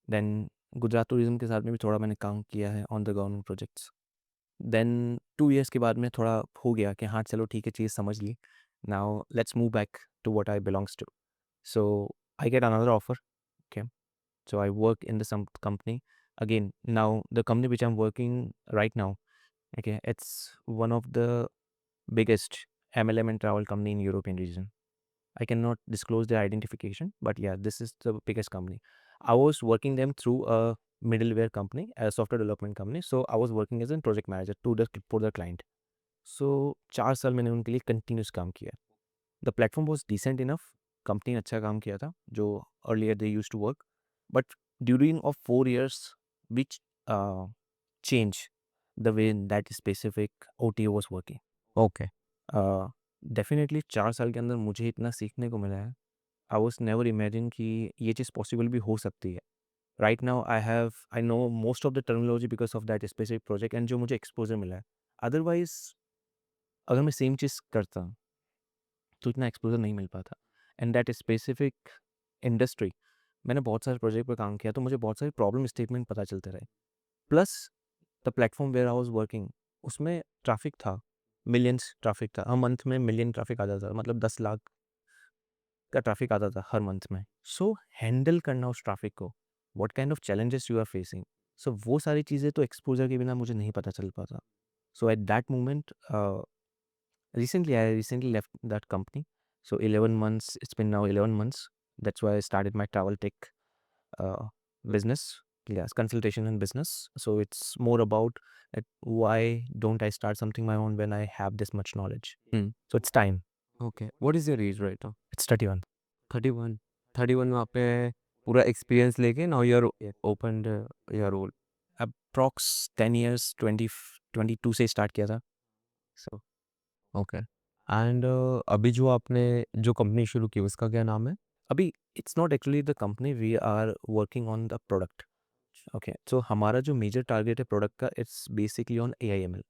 Then Gujarat tourism के साथ में भी थोड़ा मैंने काम किया है on the government projects. Then 2 years के बाद में थोड़ा हो गया कि हाँ चलो ठीक है, चीज़ समझ ली। Now let's move back to what I belongs to. So I get another offer, okay? So I work in the some company. Again, now the company which I'm working right now, okay, it's one of the biggest MLM and travel company in European region. I cannot disclose their identification, but yeah, this is the biggest company. I was working them through a middleware company, a software development company. So I was working as a project manager to the for the client. So 4 साल मैंने उनके लिए continuous काम किया। The platform was decent enough, company ने अच्छा काम किया था जो earlier they use to work, but during of 4 years which change the way that specific O T was working. Okay. Definitely 4 साल के अंदर मुझे इतना सीखने को मिला है, आई वॉज नेवर इमेजिन कि ये चीज़ पॉसिबल भी हो सकती है। Right now I know most of the terminology because of that specific project, and जो मुझे एक्सपोजर मिला है। अदरवाइज अगर मैं सेम चीज़ करता तो इतना एक्सपोज़र नहीं मिल पाता। एंड दैट स्पेसिफिक इंडस्ट्री, मैंने बहुत सारे प्रोजेक्ट पे काम किया, तो मुझे बहुत सारे प्रॉब्लम स्टेटमेंट पता चलते रहे। Plus the platform where I was working, उसमें ट्रैफ़िक था, मिलियंस ट्रैफ़िक था। मंथ में मिलियन ट्रैफ़िक आ जाता था, मतलब 10 लाख का ट्रैफ़िक आता था हर मंथ में। सो हैंडल करना उस ट्रैफ़िक को, what kind of challenges you are facing, so वो सारी चीज़ें तो एक्सपोज़र के बिना मुझे नहीं पता चल पाता। So at that moment I recently left that company. So 11 months, it's been now 11 months. That's why I started my travel tech uh, business. Yes, consultation and business. So it's more about why don't I start something my own when I have this much knowledge? Hmm, So it's time. Okay. What is your age right now? It's 31. 31। 31 में आपने पूरा experience लेके now you are Yeah. Opened your role. Approx 10 years, 20, 22 से start किया था. So okay. And अभी जो आपने जो कंपनी शुरू की उसका क्या नाम है? अभी it's not actually the company, we are working on the product. Okay, so हमारा जो मेजर टारगेट है प्रोडक्ट का, इट्स बेसिकली ऑन AI/ML।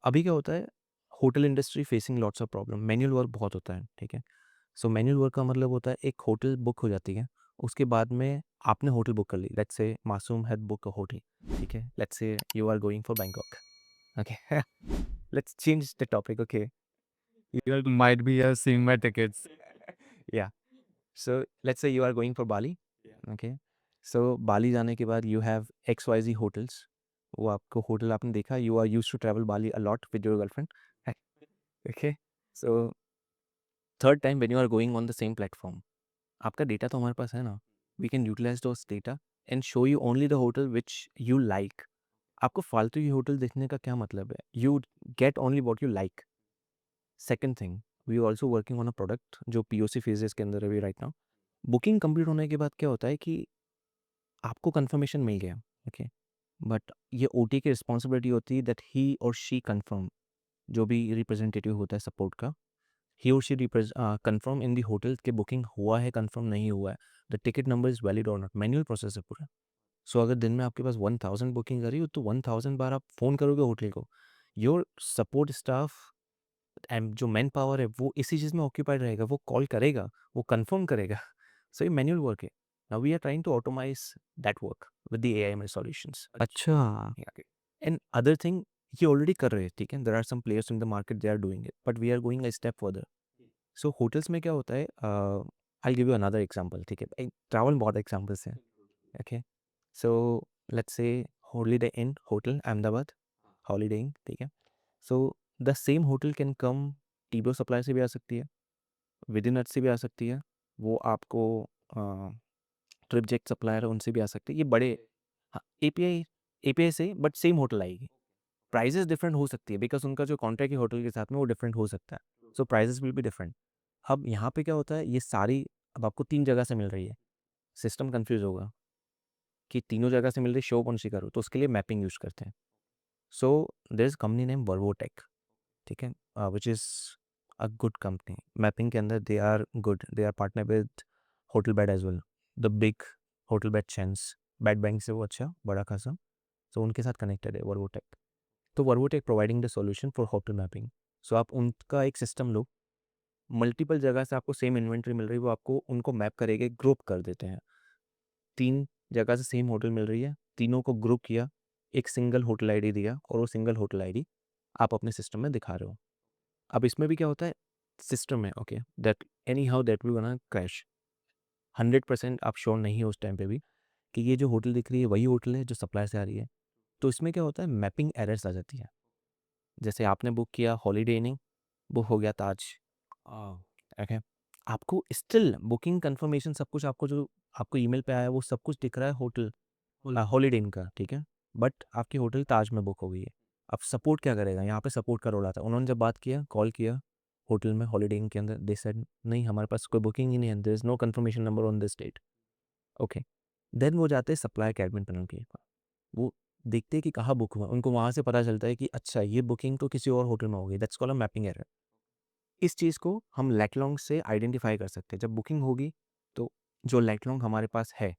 अभी क्या होता है, hotel industry facing lots of problem, manual work बहुत होता है, ठीक है। सो मैनुअल वर्क का मतलब होता है एक होटल बुक हो जाती है, उसके बाद में आपने होटल बुक कर ली, लेट्स से मासूम हैड बुक अ होटल, ठीक है, let's say you are going for Bangkok, okay. Let's change the topic, okay. You might be seeing my tickets. Yeah, so let's say you are going for Bali, okay. So Bali जाने के बाद you have XYZ hotels, वो आपको hotel आपने देखा, you are used to travel Bali a lot with your girlfriend, okay. So third time when you are going on the same platform, आपका data तो हमारे पास है ना, we can utilise those data and show you only the hotel which you like. आपको फालतू की hotel देखने का क्या मतलब है, you get only what you like. Second thing, we are also working on a product जो POC फेजेस के अंदर अभी राइट नाउ। बुकिंग कंप्लीट होने के बाद क्या होता है कि आपको कंफर्मेशन मिल गया, ओके, बट ये OT की रिस्पॉन्सिबिलिटी होती है दैट ही और शी कंफर्म, जो भी रिप्रेजेंटेटिव होता है सपोर्ट का, ही और she confirm in the hotel के बुकिंग हुआ है, कंफर्म नहीं हुआ है, the ticket number is valid और नॉट, मैनुअल प्रोसेस है पूरा। सो अगर दिन में आपके पास 1000 बुकिंग करी हो तो 1000 बार आप फ़ोन करोगे होटल को, योर सपोर्ट स्टाफ एंड जो मैन पावर है वो इसी चीज़ में ऑक्यूपाइड रहेगा, वो कॉल करेगा, वो कंफर्म करेगा। सो ये मैनुअल वर्क है। Now we are trying to automise that work with the AI/ML solutions. अच्छा। एंड अदर थिंग, ये ऑलरेडी कर रहे हैं, ठीक है, there are some players in the market, they are doing it, but we are going a step further. So hotels में क्या होता है, I give you another example, ठीक है, ट्रैवल बहुत एग्जांपल्स हैं, okay. So let's say holiday in hotel Ahmedabad, holiday इन, ठीक है। So the same hotel can come, टीबो supply से भी आ सकती है, विद इन अर्थ से भी आ सकती है, वो आपको ट्रिप जेट सप्लायर है उनसे भी आ सकती है, ये बड़े, हाँ, API से, बट सेम होटल आएगी। प्राइजेस डिफरेंट हो सकती है बिकॉज उनका जो कॉन्ट्रैक्ट है होटल के साथ में वो डिफरेंट हो सकता है, सो प्राइजेस विल बी डिफरेंट। अब यहाँ पे क्या होता है, ये सारी अब आपको 3 जगह से मिल रही है, सिस्टम कन्फ्यूज़ होगा कि तीनों जगह से मिल रही, शो कौन सी करूँ? तो उसके लिए मैपिंग यूज़ करते हैं। So there is company name Vervotech, ठीक है, which is a good company. Mapping के अंदर they are good, they are partner with hotel bed as well, the big hotel bed chains, bed bank से वो अच्छा बड़ा खासा, सो उनके साथ कनेक्टेड है वर्वोटेक। तो Vervotech providing the solution for hotel mapping. So आप उनका एक सिस्टम लो, मल्टीपल जगह से आपको सेम इन्वेंटरी मिल रही है, वो आपको उनको मैप करेंगे, ग्रुप कर देते हैं। 3 जगह से सेम होटल मिल रही है, तीनों को ग्रुप किया, एक सिंगल होटल आईडी दिया और वो सिंगल होटल आईडी आप अपने सिस्टम में दिखा रहे हो। अब इसमें भी क्या होता है, सिस्टम में, okay, that any how that will gonna crash. 100% आप श्योर नहीं हो उस टाइम पे भी कि ये जो होटल दिख रही है वही होटल है जो सप्लाई से आ रही है। तो इसमें क्या होता है, मैपिंग एरर्स आ जाती है। जैसे आपने बुक किया हॉलिडे इनिंग, बुक हो गया ताज, ओके, आपको स्टिल बुकिंग कंफर्मेशन सब कुछ, आपको जो आपको ईमेल पे आया है वो सब कुछ दिख रहा है होटल हॉलिडे इन का, ठीक है, बट आपकी होटल ताज में बुक हो गई है। अब सपोर्ट क्या करेगा, यहाँ पे सपोर्ट का रोल आता है। उन्होंने जब बात किया, कॉल किया होटल में हॉलिडे इन के अंदर, दे सेड नहीं हमारे पास कोई बुकिंग ही नहीं है, there is no confirmation number on this date, okay. Then वो जाते हैं सप्लाई के एडमिन पैनल के पास, वो देखते हैं कि कहाँ बुक हुआ, उनको वहाँ से पता चलता है कि अच्छा ये बुकिंग तो किसी और होटल में हो गई, that's called a mapping error. इस चीज़ को हम लैटलॉन्ग से आइडेंटिफाई कर सकते हैं। जब बुकिंग होगी तो जो लैटलॉन्ग हमारे पास है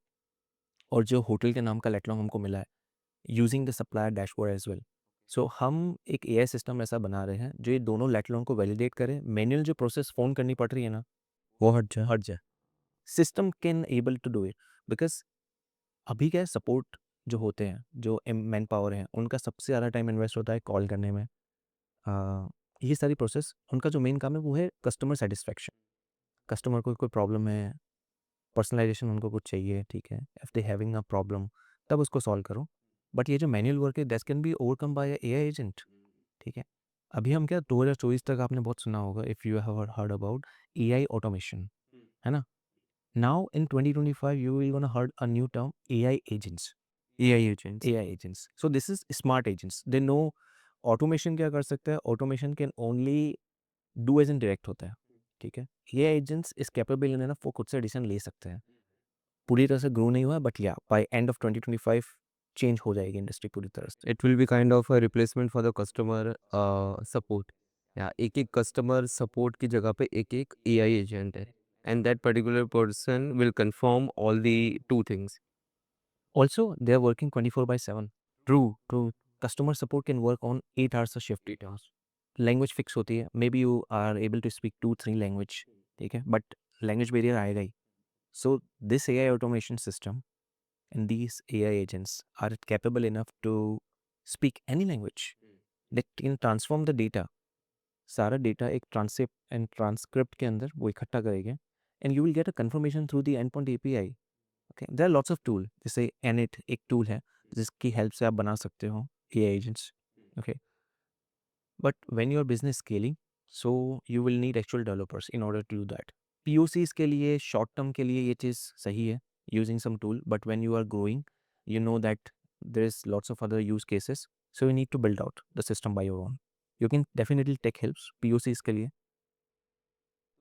और जो होटल के नाम का लैटलॉन्ग हमको मिला है, using the supplier dashboard as well, so हम एक एआई सिस्टम ऐसा बना रहे हैं जो ये दोनों लैटरलों को वैलिडेट करे, मैनुअल जो प्रोसेस फ़ोन करनी पड़ रही है ना, वो हट जाए। हट जाए। System can able to do it because अभी क्या है, सपोर्ट जो होते हैं, जो मैन पावर है, उनका सबसे ज़्यादा टाइम इन्वेस्ट होता है कॉल करने में। ये सारी प्रोसेस उनका जो मेन काम है वो है कस्टमर सेटिस्फैक्शन। कस्टमर को कोई प्रॉब्लम है, पर्सनलाइजेशन उनको कुछ चाहिए, ठीक है, if they having a problem, तब उसको सॉल्व करो। बट ये जो मैनुअल वर्क है that can be overcome bye AI agent, ठीक है। अभी हम क्या 2024 तक आपने बहुत सुना होगा, if you have heard about AI automation, है ना। Now in 2025 you will gonna heard a new term, AI agents. AI agents. AI agents, so this is smart agents, they know automation क्या कर सकता है। Automation can only do as in direct होता है, ठीक है। ये एजेंट्स इस कैपेबल इनफ, वो खुद से डिसीजन ले सकते हैं। पूरी तरह से ग्रो नहीं हुआ, बट या बाय एंड ऑफ 2025 चेंज हो जाएगी इंडस्ट्री पूरी तरह से। It will be kind of a replacement for the customer support, या एक-एक कस्टमर सपोर्ट की जगह पे एक-एक एआई एजेंट है, and that particular person will confirm all the 2 things. Also they are working 24/7। True. तो customer support can work on 8 hours a shift, 8 hours। Language fix होती है, maybe you are able to speak 2-3 language, ठीक है, but language barrier आएगा ही। So this AI automation system and these AI agents are capable enough to speak any language that can transform the data। सारा data एक transcript and transcript के अंदर वो इकट्ठा करेंगे, and you will get a confirmation through the endpoint API. Okay, there are lots of tool, जैसे एनिट एक टूल है जिसकी हेल्प से आप बना सकते हो AI agents. Okay, but when your business scaling, so you will need actual developers in order to do that. POCs के लिए, शॉर्ट टर्म के लिए ये चीज़ सही है, using some tool, but when you are growing, you know that there is lots of other use cases, so you need to build out the system by your own। you can definitely take helps POCs के लिए।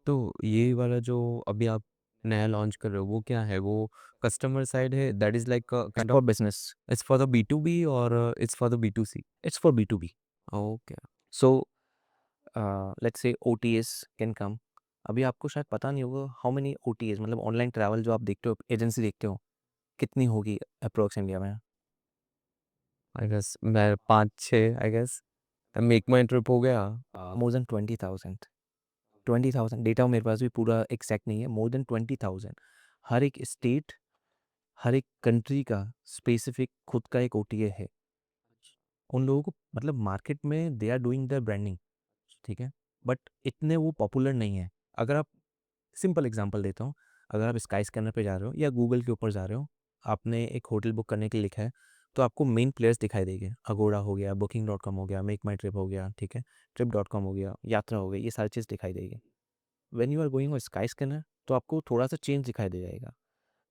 तो ये वाला जो अभी आप नया launch कर रहे हो, वो क्या है? वो कस्टमर साइड है, that is like a It's kind of, for business, it's for the B to B और it's for the B to C? it's for B2B। Okay. so let's say OTAs can come। अभी आपको शायद पता नहीं होगा हाउ मेनी OTAs, मतलब online travel जो आप देखते हो, एजेंसी देखते हो, कितनी होगी अप्रोक्स इंडिया में। आई गेस मैं 5-6 I guess, make my trip हो गया। More than 20,000। 20,000 डेटा मेरे पास भी पूरा एग्जैक्ट नहीं है, मोर देन 20,000। हर एक स्टेट, हर एक कंट्री का स्पेसिफिक खुद का एक OTA है। उन लोगों को मतलब मार्केट में they are doing the branding, ठीक है, बट इतने वो पॉपुलर नहीं है। अगर आप, सिंपल एग्जांपल देता हूँ, अगर आप स्काई स्कैनर पे जा रहे हो या गूगल के ऊपर जा रहे हो, आपने एक होटल बुक करने के लिए लिखा है, तो आपको मेन प्लेयर्स दिखाई देंगे। अगोड़ा हो गया, Booking.com हो गया, मेक माई ट्रिप हो गया, ठीक है, Trip.com हो गया, यात्रा हो गई, ये सारी चीज़ दिखाई देगी। When you are going on Skyscanner, तो आपको थोड़ा सा चेंज दिखाई दे जाएगा।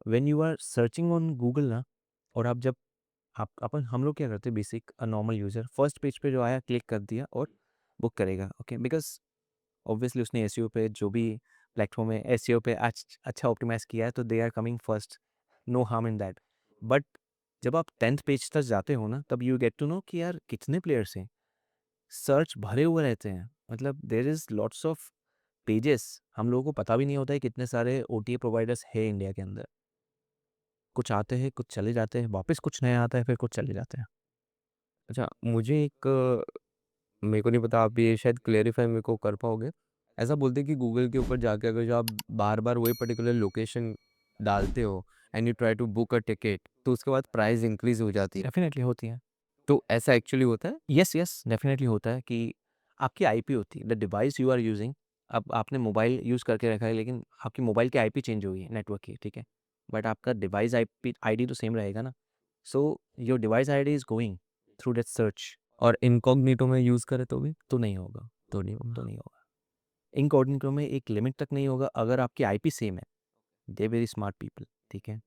When you are searching on Google ना, और आप जब, आप अपन हम लोग क्या करते हैं, basic normal user first page पे जो आया क्लिक कर दिया और बुक करेगा, ओके, बिकॉज़ ऑब्वियसली उसने एसईओ पे, जो भी प्लेटफ़ॉर्म है एसईओ पे अच्छा ऑप्टिमाइज़ किया है, तो they are coming first, no harm in that. But जब आप 10th पेज तक जाते हो ना, तब यू गेट टू नो कि यार कितने प्लेयर्स हैं, सर्च भरे हुए रहते हैं, मतलब there is lots of pages. हम लोगों को पता भी नहीं होता है कितने सारे ओटीए प्रोवाइडर्स हैं इंडिया के अंदर। कुछ आते हैं, कुछ चले जाते हैं, वापस कुछ नया आता है, फिर कुछ चले जाते हैं। अच्छा, मुझे एक मेरे को नहीं पता, आप ये शायद क्लेरिफ़ाई मेरे को कर पाओगे। ऐसा बोलते हैं कि गूगल के ऊपर जाके अगर जो आप बार-बार वही पर्टिकुलर लोकेशन डालते हो and you try to book a ticket, तो उसके बाद प्राइस इंक्रीज़ हो जाती है। डेफ़िनेटली होती है। तो ऐसा एक्चुअली होता है? यस, यस, डेफ़िनेटली होता है कि आपकी आईपी होती है, the device you are using. अब आपने मोबाइल यूज़ करके रखा है, लेकिन आपकी मोबाइल की आईपी चेंज हो गई है नेटवर्क की, ठीक है? बट आपका डिवाइस आईपी आईडी तो सेम रहेगा ना। So your device ID is going through that search, और इनकॉग्निटो में यूज़ करें तो भी? तो नहीं होगा, तो नहीं तो होगा। नहीं होगा। इनकॉग्निटो में एक लिमिट तक नहीं होगा अगर आपकी आईपी सेम है। दे वेरी स्मार्ट पीपल, ठीक है?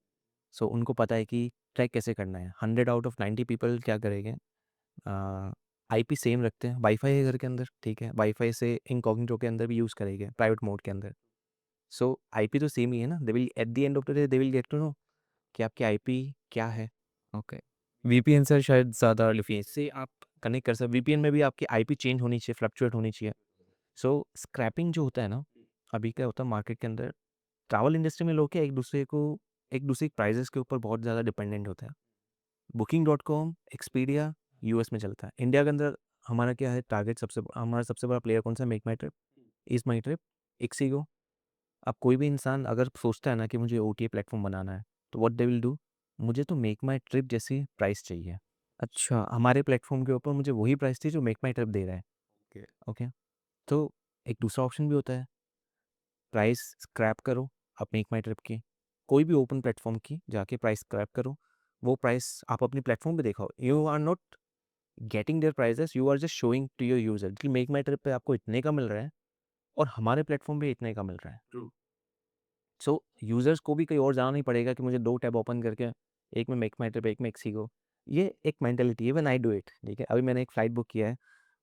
सो उनको पता है कि ट्रैक कैसे करना है। 100 आउट ऑफ 90 पीपल क्या करेंगे, आईपी सेम रखते हैं, वाईफाई है घर के अंदर, ठीक है, वाईफाई से इनकॉग्निटो के अंदर भी यूज़ करेंगे, प्राइवेट मोड के अंदर। सो आईपी तो सेम ही है ना, they will at the end of the day they will get to know कि आपकी आईपी क्या है। ओके। वीपीएन से शायद ज़्यादा वीपीएन से आप कनेक्ट कर सकते, वीपीएन में भी आपकी आईपी चेंज होनी चाहिए, फ्लक्चुएट होनी चाहिए। सो स्क्रैपिंग जो होता है ना, अभी क्या होता है मार्केट के अंदर, ट्रैवल इंडस्ट्री में लोग क्या एक दूसरे के प्राइजेस के ऊपर बहुत ज़्यादा डिपेंडेंट होते हैं। Booking.com, Expedia, यूएस में चलता है। इंडिया के अंदर हमारा क्या है टारगेट, हमारा सबसे बड़ा प्लेयर कौन सा है? Make my trip, is my trip, ixigo. अब कोई भी इंसान अगर सोचता है ना कि मुझे ओटीए प्लेटफ़ॉर्म बनाना है, तो व्हाट दे विल डू, मुझे तो मेक माई ट्रिप जैसी प्राइस चाहिए। अच्छा, हमारे प्लेटफ़ॉर्म के ऊपर मुझे वही प्राइस थी जो मेक माई ट्रिप दे रहा है। ओके। ओके? तो एक दूसरा ऑप्शन भी होता है, प्राइस स्क्रैप करो आप मेक माई ट्रिप की, कोई भी ओपन प्लेटफ़ॉर्म की जाके प्राइस स्क्रैप करो, वो प्राइस आप अपनी प्लेटफ़ॉर्म पे दिखाओ। You are not getting their prices, you are just showing to your user कि मेक माई ट्रिप पे आपको इतने का मिल रहा है और हमारे प्लेटफ़ॉर्म पे इतने का मिल रहा है। ट्रू। सो यूज़र्स को भी कहीं और जाना नहीं पड़ेगा कि मुझे 2 टैब ओपन करके एक में मेक माई ट्रिप, एक में एक्सीगो। ये एक मेंटालिटी है, इवन आई डू इट, ठीक है? अभी मैंने एक फ्लाइट बुक किया है,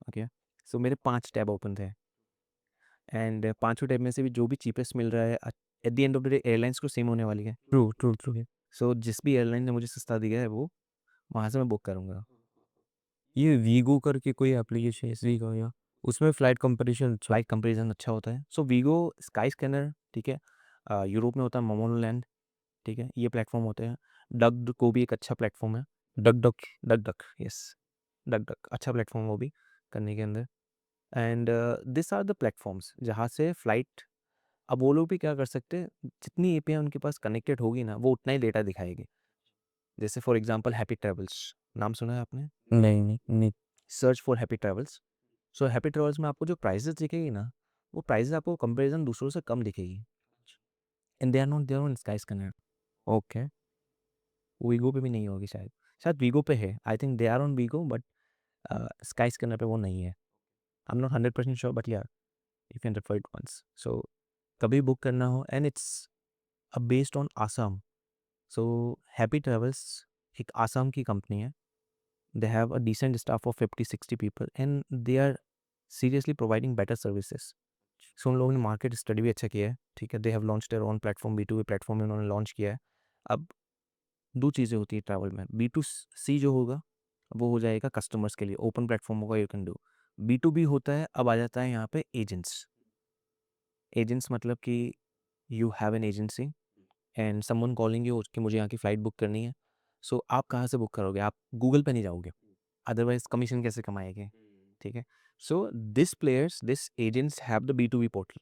ओके? सो मेरे 5 टैब ओपन थे एंड पाँचों टैब में से भी जो भी चीपेस्ट मिल रहा है eight the end of the day airlines को सेम होने वाली है। True, true, true. सो जिस भी एयरलाइन ने मुझे सस्ता दिया है वो वहाँ से मैं बुक करूँगा। ये वीगो करके कोई एप्लीकेशन है, वीगो या उसमें फ्लाइट कंपैरिज़न अच्छा फ्लाइट कंपैरिज़न अच्छा होता है। सो वीगो, स्काई स्कैनर, ठीक है? यूरोप में होता है मोमोलैंड, ठीक है? ये प्लेटफ़ॉर्म होते हैं। डग को भी एक अच्छा प्लेटफ़ॉर्म है। Duck duck dug dug, yes, dug dug अच्छा प्लेटफ़ॉर्म वो भी करने के अंदर and this are the platforms जहाँ से फ्लाइट, अब वो लोग भी क्या कर सकते हैं, जितनी एपीआई उनके पास कनेक्टेड होगी ना, वो उतना ही डेटा दिखाएगी। जैसे फॉर एग्ज़ाम्पल हैप्पी ट्रैवल्स, नाम सुना है आपने? नहीं, नहीं, नहीं। Search for happy travels. So happy travels में आपको जो प्राइसेज़ दिखेगी ना, वो प्राइसेज़ आपको कंपैरिज़न दूसरों से कम दिखेगी and they are not there on Skyscanner. Okay. Wego पे भी नहीं होगी शायद। शायद वीगो पे है। I think they are on Wego but Skyscanner पे वो नहीं है। I am not 100% sure but yeah you can refer it once. So कभी बुक करना हो and it's based on Assam. So happy travels एक आसाम की कंपनी है। They have a decent staff of 50-60 people and they are seriously providing better services. So उन लोगों ने मार्केट स्टडी भी अच्छा किया है, ठीक है? They have launched their own platform, B2B platform उन्होंने लॉन्च किया है। अब 2 चीज़ें होती है ट्रैवल में, बी2सी जो होगा वो हो जाएगा कस्टमर्स के लिए, ओपन प्लेटफॉर्म होगा, यू कैन डू। बी2बी होता है, अब आ जाता है यहाँ पे एजेंट्स। एजेंट्स मतलब कि you have an agency and someone calling you कि मुझे यहाँ की फ़्लाइट बुक करनी है। सो आप कहाँ से बुक करोगे? आप गूगल पे नहीं जाओगे, अदरवाइज़ कमीशन कैसे कमाएँगे? ठीक है? So this agents have the B2B portal.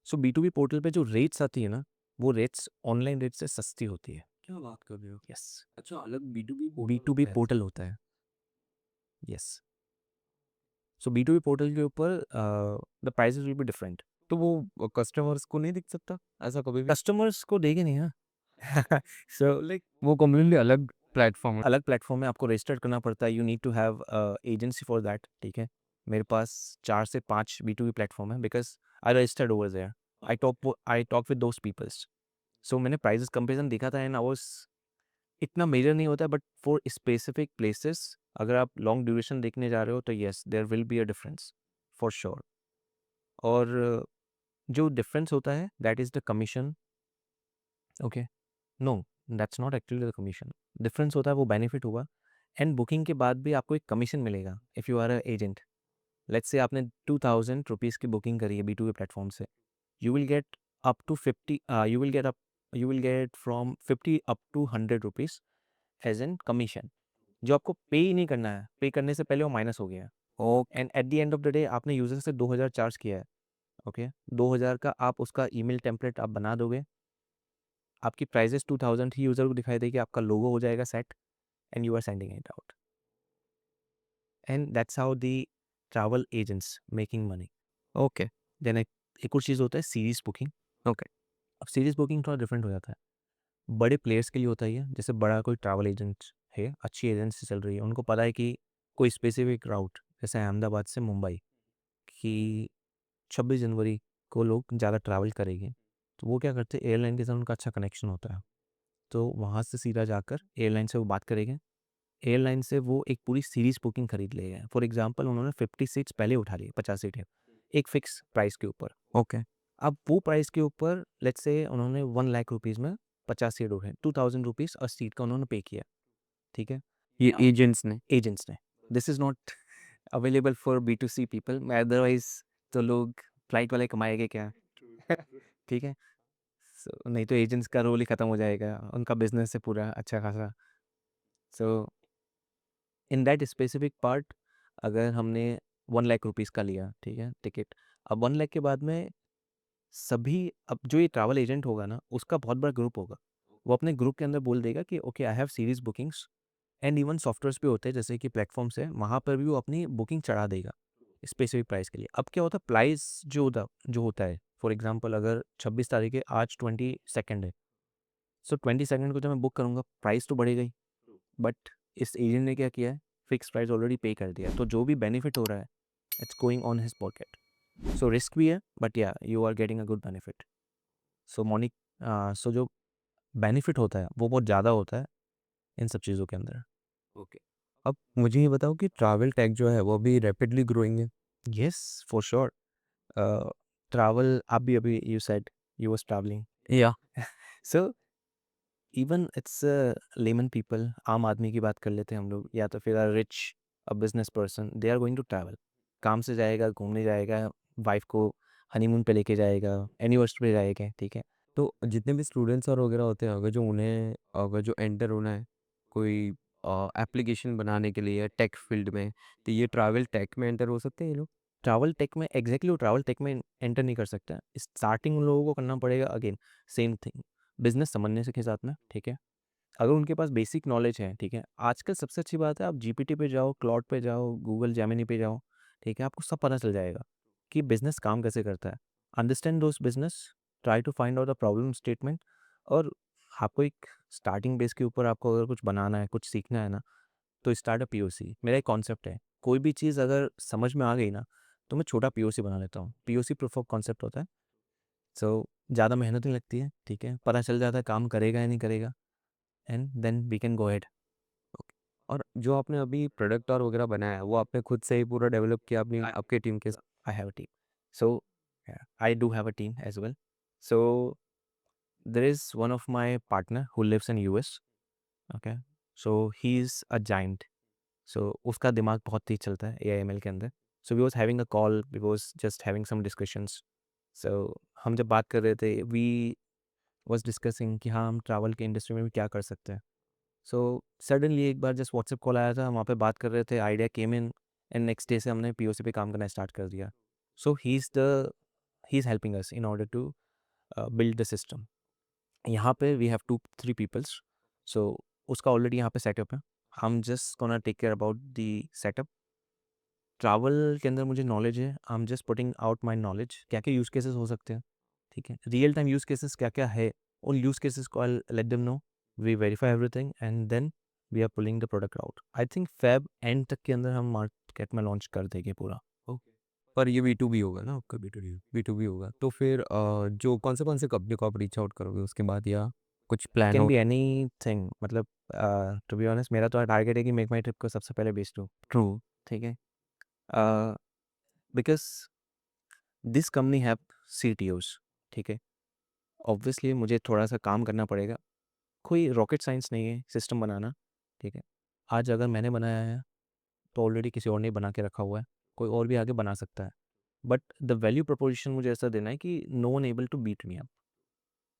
So B2B portal पे जो रेट्स आती है ना, वो रेट्स ऑनलाइन रेट से सस्ती होती है। क्या बात कर रहे हो? यस, अच्छा, अलग बी2बी पोर्टल बी2बी होता है? पोर्टल होता है। यस, सो बी2बी पोर्टल के ऊपर the prices will be different. तो वो कस्टमर्स को नहीं दिख सकता ऐसा कभी भी? कस्टमर्स को देगे नहीं ना। सो लाइक वो कम्प्लीटली अलग प्लेटफ़ॉर्म है। अलग प्लेटफॉर्म में आपको रजिस्टर करना पड़ता है, you need to have agency for that, ठीक है? मेरे पास 4 से 5 बी2बी प्लेटफॉर्म है because I registered over there. I talk with those peoples. So मैंने प्राइसेस कंपैरिज़न देखा था एंड आई वाज़, इतना मेजर नहीं होता है बट फॉर स्पेसिफिक प्लेसेस अगर आप लॉन्ग ड्यूरेशन देखने जा रहे हो तो yes there will be a difference for sure. और जो डिफरेंस होता है that is the commission. Okay, no, that's not actually the commission. Difference होता है वो बेनिफिट हुआ एंड बुकिंग के बाद भी आपको एक कमीशन मिलेगा if you are a agent. Let's say आपने 2000 रुपीज़ की बुकिंग करी है बी2बी प्लेटफॉर्म से, you will get up to 50, you will get from 50 up to 100 rupees as an commission, जो आपको पे ही नहीं करना है, पे करने से पहले वो माइनस हो गया है okay. And eight the end of the day आपने यूज़र से 2000 चार्ज किया है, ओके? 2000 का आप उसका ईमेल टेम्पलेट आप बना दोगे, आपकी प्राइसेस 2000 ही यूज़र को दिखाई देगी, आपका लोगो हो जाएगा set and you are sending it out and that's how the travel agents making money. Okay, then एक और चीज़ होता है सीरीज़ बुकिंग। ओके। अब सीरीज़ बुकिंग थोड़ा डिफरेंट हो जाता है। बड़े प्लेयर्स के लिए होता है ये, जैसे बड़ा कोई ट्रैवल एजेंट है, अच्छी एजेंसी चल रही है, उनको पता है कि कोई स्पेसिफिक राउट जैसे अहमदाबाद से मुंबई कि 26 जनवरी को लोग ज़्यादा ट्रैवल करेंगे, तो वो क्या करते हैं एयरलाइन के साथ उनका अच्छा कनेक्शन होता है। तो वहाँ से सीधा जाकर एयरलाइन से वो बात करेंगे, एयरलाइन से वो एक पूरी सीरीज़ बुकिंग खरीद लेगा। फॉर एग्ज़ाम्पल उन्होंने 50 सीट्स पहले उठा ली, 50 सीटें, एक फ़िक्स प्राइस के ऊपर। ओके। अब वो प्राइस के ऊपर लेट्स से उन्होंने 1 लाख रुपीज़ में 50 सीट उठाए, 2000 रुपीज़ अ सीट का उन्होंने पे किया, ठीक है? ये एजेंट्स ने? एजेंट्स ने। This is not available for बी2सी people, otherwise तो लोग फ्लाइट वाले कमाएँगे क्या? ठीक है? सो नहीं तो एजेंट्स का रोल ही खत्म हो जाएगा, उनका बिज़नेस है पूरा अच्छा खासा। सो इन दैट स्पेसिफिक पार्ट अगर हमने 1 लाख रुपीज़ का लिया, ठीक है, टिकट। अब 1 लाख के बाद में सभी, अब जो ये ट्रैवल एजेंट होगा ना, उसका बहुत बड़ा ग्रुप होगा। वो अपने ग्रुप के अंदर बोल देगा कि okay I have series bookings, and even softwares भी होते हैं जैसे कि प्लेटफ़ॉर्म्स है, वहाँ पर भी वो अपनी बुकिंग चढ़ा देगा स्पेसिफिक प्राइस के लिए। अब क्या होता है, प्राइस जो होता है, फॉर एग्ज़ाम्पल अगर 26 तारीख है, आज 22nd है, सो 22nd को जब मैं बुक करूँगा, प्राइस तो बढ़ेगा ही, बट इस एजेंट ने क्या किया है, फिक्स प्राइस ऑलरेडी पे कर दिया है, तो जो भी बेनिफिट हो रहा है, it's going on his pocket. So risk भी है, but yeah you are getting a good benefit. So morning so जो बेनिफिट होता है वो बहुत ज़्यादा होता है इन सब चीज़ों के अंदर। ओके। अब मुझे ये बताओ कि ट्रैवल टेक जो है वो अभी रैपिडली ग्रोइंग है। Yes, for sure. ट्रैवल, आप भी अभी you said you was travelling. Yeah so even it's layman people, आम आदमी की बात कर लेते हैं हम लोग, या तो फिर a rich, a business person, they are going to travel. काम से जाएगा, घूमने जाएगा, वाइफ़ को हनीमून पे लेके जाएगा, एनिवर्सरी पे जाएगा, ठीक है? तो जितने भी स्टूडेंट्स और वगैरह होते हैं अगर जो एंटर होना है कोई एप्लीकेशन बनाने के लिए टेक फील्ड में, तो ये ट्रैवल टेक में एंटर हो सकते हैं ये लोग? ट्रैवल टेक में एग्ज़ैक्टली, वो ट्रैवल टेक में एंटर नहीं कर सकता। स्टार्टिंग उन लोगों को करना पड़ेगा अगेन सेम थिंग, बिज़नेस समझने से के साथ में, ठीक है? अगर उनके पास बेसिक नॉलेज है, ठीक है? आजकल सबसे अच्छी बात है, आप जीपीटी पे जाओ, क्लॉड पे जाओ, गूगल जेमिनी पे जाओ, ठीक है? आपको सब पता चल जाएगा कि बिज़नेस काम कैसे करता है। Understand those business, try to find out the problem statement, और आपको एक स्टार्टिंग बेस के ऊपर आपको अगर कुछ बनाना है, कुछ सीखना है ना, तो स्टार्ट अ पीओसी। मेरा एक कॉन्सेप्ट है, कोई भी चीज़ अगर समझ में आ गई ना, तो मैं छोटा पीओसी बना लेता हूँ। पीओसी प्रूफ ऑफ कॉन्सेप्ट होता है। सो ज़्यादा मेहनत नहीं लगती है, ठीक है? पता चल जाता है काम करेगा या नहीं करेगा, and then we can go ahead. Okay. और जो आपने अभी प्रोडक्ट और वगैरह बनाया है, वो आपने खुद से ही पूरा डेवलप किया अपनी I आपके टीम के साथ? I have a team. So yeah, I do have a team as well. So there is one of my partner who lives in US. Okay. So he's a giant. So उसका दिमाग बहुत तेज चलता है AIML के अंदर. So we was having a call. We was just having some discussions. So हम जब बात कर रहे थे, we was discussing कि हाँ, हम ट्रैवल के इंडस्ट्री में भी क्या कर सकते हैं। सो सडनली एक बार जस्ट व्हाट्सएप कॉल आया था, हम वहाँ पे बात कर रहे थे, idea came in, and next day से हमने पीओसी पे काम करना स्टार्ट कर दिया। So he is helping us in order to build the system. यहाँ पे वी हैव 2-3 पीपल्स, सो उसका ऑलरेडी यहाँ पे सेटअप है। हम just gonna take care about the setup. Travel के अंदर मुझे नॉलेज है, I am just putting out my knowledge, क्या-क्या यूज़ केसेस हो सकते हैं, ठीक है? रियल टाइम यूज़ केसेस क्या-क्या है, उन यूज़ केसेस को I will let them know, we verify everything and then we are pulling the product out. I think Feb end तक के अंदर हम मार्केट में लॉन्च कर देंगे पूरा। ओके। पर ये बी2बी होगा ना आपका? बी2बी होगा। तो फिर जो कौन से कंपनी को आप रीच आउट करोगे उसके बाद, या कुछ इट प्लान कैन हो? बी एनीथिंग, मतलब टू बी ऑनेस्ट मेरा तो टारगेट है कि मेक माई ट्रिप को सबसे पहले बेच दूँ, ट्रू। ठीक है? बिकॉज़ दिस कंपनी हैव सीटीओज़, ठीक है? ऑब्वियसली मुझे थोड़ा-सा काम करना पड़ेगा। कोई रॉकेट साइंस नहीं है सिस्टम बनाना, ठीक है? आज अगर मैंने बनाया है, तो ऑलरेडी किसी और ने बना के रखा हुआ है, कोई और भी आगे बना सकता है। बट द वैल्यू प्रोपोज़िशन मुझे ऐसा देना है कि no one able to beat me up.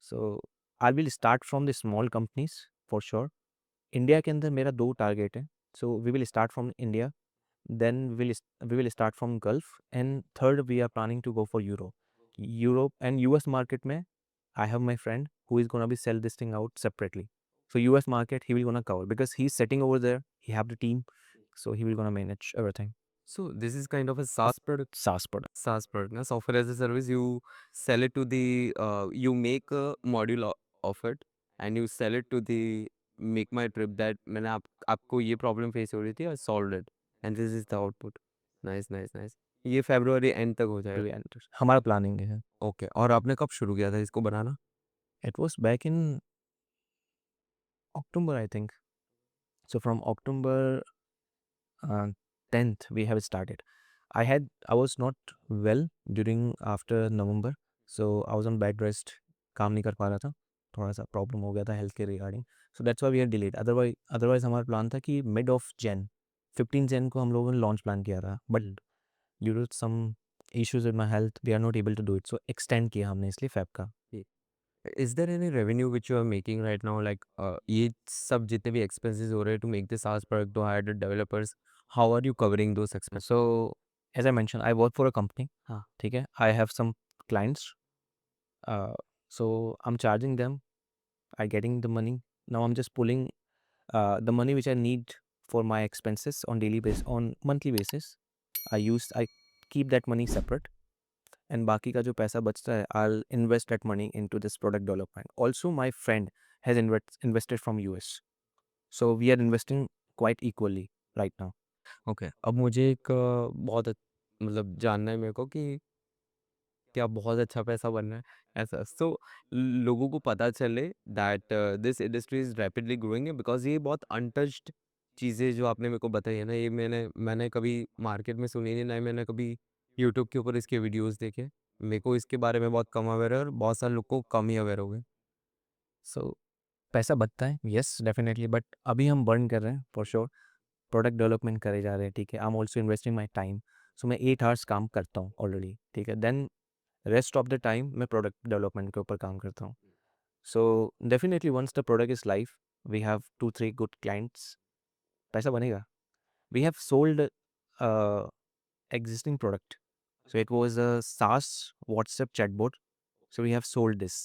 So I will start from the small companies for sure. India के अंदर मेरा 2 टारगेट है। So we will start from India, then we will start from Gulf, and third we are planning to go for Europe and US market में I have my friend who is gonna be sell this thing out separately. So US market he will gonna cover because he's setting over there. He have the team, so he will gonna manage everything. So this is kind of a A सास product. SaaS product. SaaS product, na, software as a service. You sell it to the, you make a module of it and you sell it to the make my trip that मैंने आपको ये problem face हो रही थी, I solved it and this is the output. Nice nice nice. ये फरवरी and तक हो जाएगा? हमारा प्लानिंग है। ओके। और आपने कब शुरू किया था इसको बनाना? It was back in October I think. So from October 10th we have started. I was not well during after November, so I was on bed rest, काम नहीं कर पा रहा था, थोड़ा सा प्रॉब्लम हो गया था हेल्थ के regarding, so that's why we had delayed. Otherwise हमारा प्लान था कि मिड ऑफ जैन 15 जैन को हम लोगों ने लॉन्च प्लान किया था, but due to some issues with my health we are not able to do it, so extend किया हमने इसलिए फैब का। Is there any revenue which you are making right now like ये सब जितने भी एक्सपेंसेस हो रहे हैं to make this SaaS product to hire the developers, how are you covering those expense? So, as I mentioned, I work for a company. हाँ, ठीक है? I have some clients. Uh, so I'm charging them. I getting the money. Now I'm just pulling the money which I need for my expenses on daily basis, on monthly basis. I keep that money separate. And बाकी का जो पैसा बचता है, I'll invest that money into this product development. Also, my friend has invested from US. So we are investing quite equally right now. Okay. अब मुझे एक बहुत मतलब जानना है मेरे को कि क्या बहुत अच्छा पैसा बन रहा है ऐसा? सो लोगों को पता चले that this industry is rapidly growing है बिकॉज़ ये बहुत अनटच्ड चीज़ें जो आपने मेरे को बताई है ना, ये मैंने कभी मार्केट में सुनी नहीं, ना ही मैंने कभी यूट्यूब के ऊपर इसके वीडियोज़ देखे। मेरे को इसके बारे में बहुत कम अवेयर है और बहुत सारे लोग को कम ही अवेयर हो गए। So पैसा बचता है, येस डेफिनेटली, बट अभी हम बर्न कर रहे हैं फॉर श्योर। प्रोडक्ट डेवलपमेंट करे जा रहे हैं, ठीक है? I am also investing my time. So मैं 8 आवर्स काम करता हूँ ऑलरेडी, ठीक है? Then rest of the time मैं प्रोडक्ट डेवलपमेंट के ऊपर काम करता हूँ। So definitely once the product is live, we have 2-3 good clients, पैसा बनेगा। We have sold existing product. So it was a SaaS WhatsApp chatbot. So we have sold this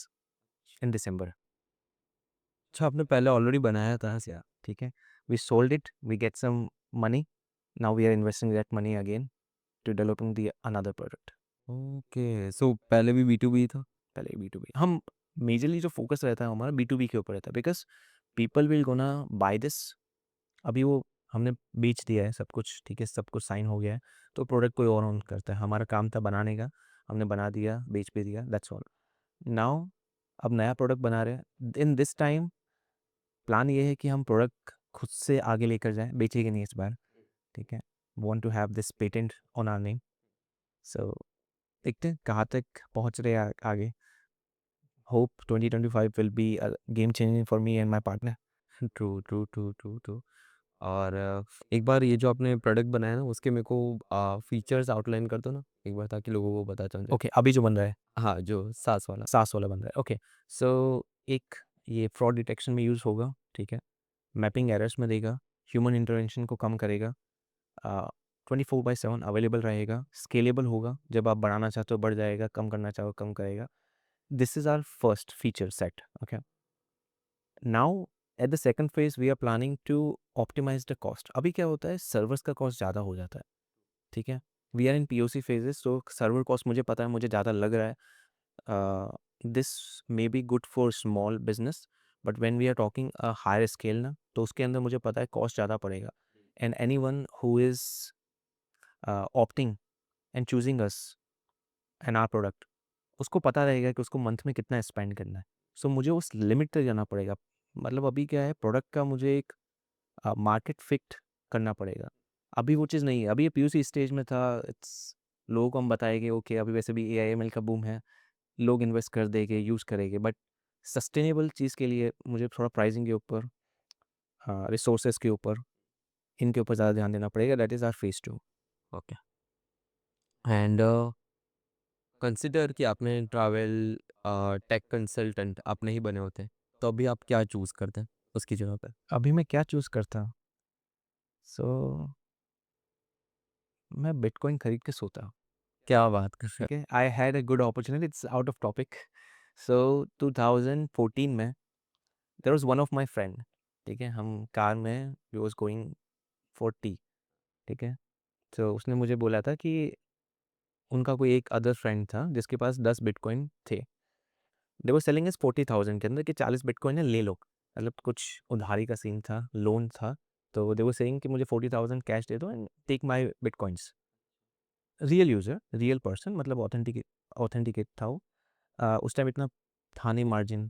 in December. अच्छा, आपने पहले ऑलरेडी बनाया था? Yeah, okay. We sold it. We get some money. Now we are investing that money again to developing the another product. Okay, so पहले भी B2B था? पहले B to B हम मेजरली जो फोकस रहता है हमारा बी टू बी के ऊपर रहता है because people will gonna by this. अभी वो हमने बेच दिया है सब कुछ, ठीक है? सब कुछ साइन हो गया है, तो प्रोडक्ट कोई और ओन करता है। हमारा काम था बनाने का, हमने बना दिया, बेच भी दिया, दैट्स ऑल। नाउ अब नया प्रोडक्ट बना रहे हैं। इन दिस टाइम प्लान ये है कि हम प्रोडक्ट खुद से आगे लेकर जाएं, बेचेंगे नहीं इस बार, ठीक है? Want to have this patent on our name. So देखते हैं कहाँ तक पहुंच रहे हैं आगे। Hope 2025 will be a game changing for me and my partner. True, true, true, true, true. और एक बार ये जो आपने प्रोडक्ट बनाया ना उसके मेरे को फीचर्स आउटलाइन कर दो ना एक बार ताकि लोगों को पता चल जाए। ओके, अभी जो बन रहा है हाँ, जो सास वाला। सास वाला बन रहा है। ओके, सो एक ये फ्रॉड डिटेक्शन में यूज़ होगा, ठीक है? मैपिंग एरर्स में देगा, ह्यूमन इंटरवेंशन को कम करेगा, 24/7 अवेलेबल रहेगा, स्केलेबल होगा, जब आप बढ़ाना चाहते हो बढ़ जाएगा, कम करना चाहो कम करेगा। This is our first feature set, okay? Now at the second phase we are planning to optimise the cost. अभी क्या होता है, सर्वर्स का कॉस्ट ज़्यादा हो जाता है, ठीक है? We are in POC phases, तो सर्वर कॉस्ट मुझे पता है मुझे ज़्यादा लग रहा है। This may be good for small business, but when we are talking a higher scale ना, तो उसके अंदर मुझे पता है कॉस्ट ज़्यादा पड़ेगा। And anyone who is opting and choosing us and our product, उसको पता रहेगा कि उसको मंथ में कितना स्पेंड करना है। सो मुझे उस लिमिट तक जाना पड़ेगा। मतलब अभी क्या है, प्रोडक्ट का मुझे एक मार्केट फिट करना पड़ेगा। अभी वो चीज़ नहीं है, अभी ये पीओसी स्टेज में था। इट्स लोगों को हम बताएंगे ओके, अभी वैसे भी एआई एमएल का बूम है, लोग इन्वेस्ट कर देंगे, यूज़ करेंगे, बट सस्टेनेबल चीज़ के लिए मुझे थोड़ा प्राइसिंग के ऊपर, रिसोर्सेज के ऊपर, इनके ऊपर ज़्यादा ध्यान देना पड़ेगा। That is our phase 2। Okay. And consider कि आपने ट्रैवल टेक कंसल्टेंट आप नहीं बने होते, तो अभी आप क्या चूज़ करते हैं उसकी जगह पे? अभी मैं क्या चूज़ करता? सो मैं बिटकॉइन खरीद के सोता, क्या बात कर रहे हैं? ठीक है? I had a good opportunity, it's out of topic. So 2014 में there was one of my friend, ठीक है? हम कार में we was going for tea, ठीक है? तो उसने मुझे बोला था कि उनका कोई एक अदर फ्रेंड था जिसके पास 10 बिटकॉइन थे। दे वर सेलिंग अस 40,000 के अंदर कि 40 बिटकॉइन है, ले लो। मतलब कुछ उधारी का सीन था, लोन था। तो दे वर सेइंग कि मुझे 40,000 कैश दे दो and take my bitcoins. Real user, real person, मतलब ऑथेंटिकेट था वो। उस टाइम इतना था नहीं मार्जिन,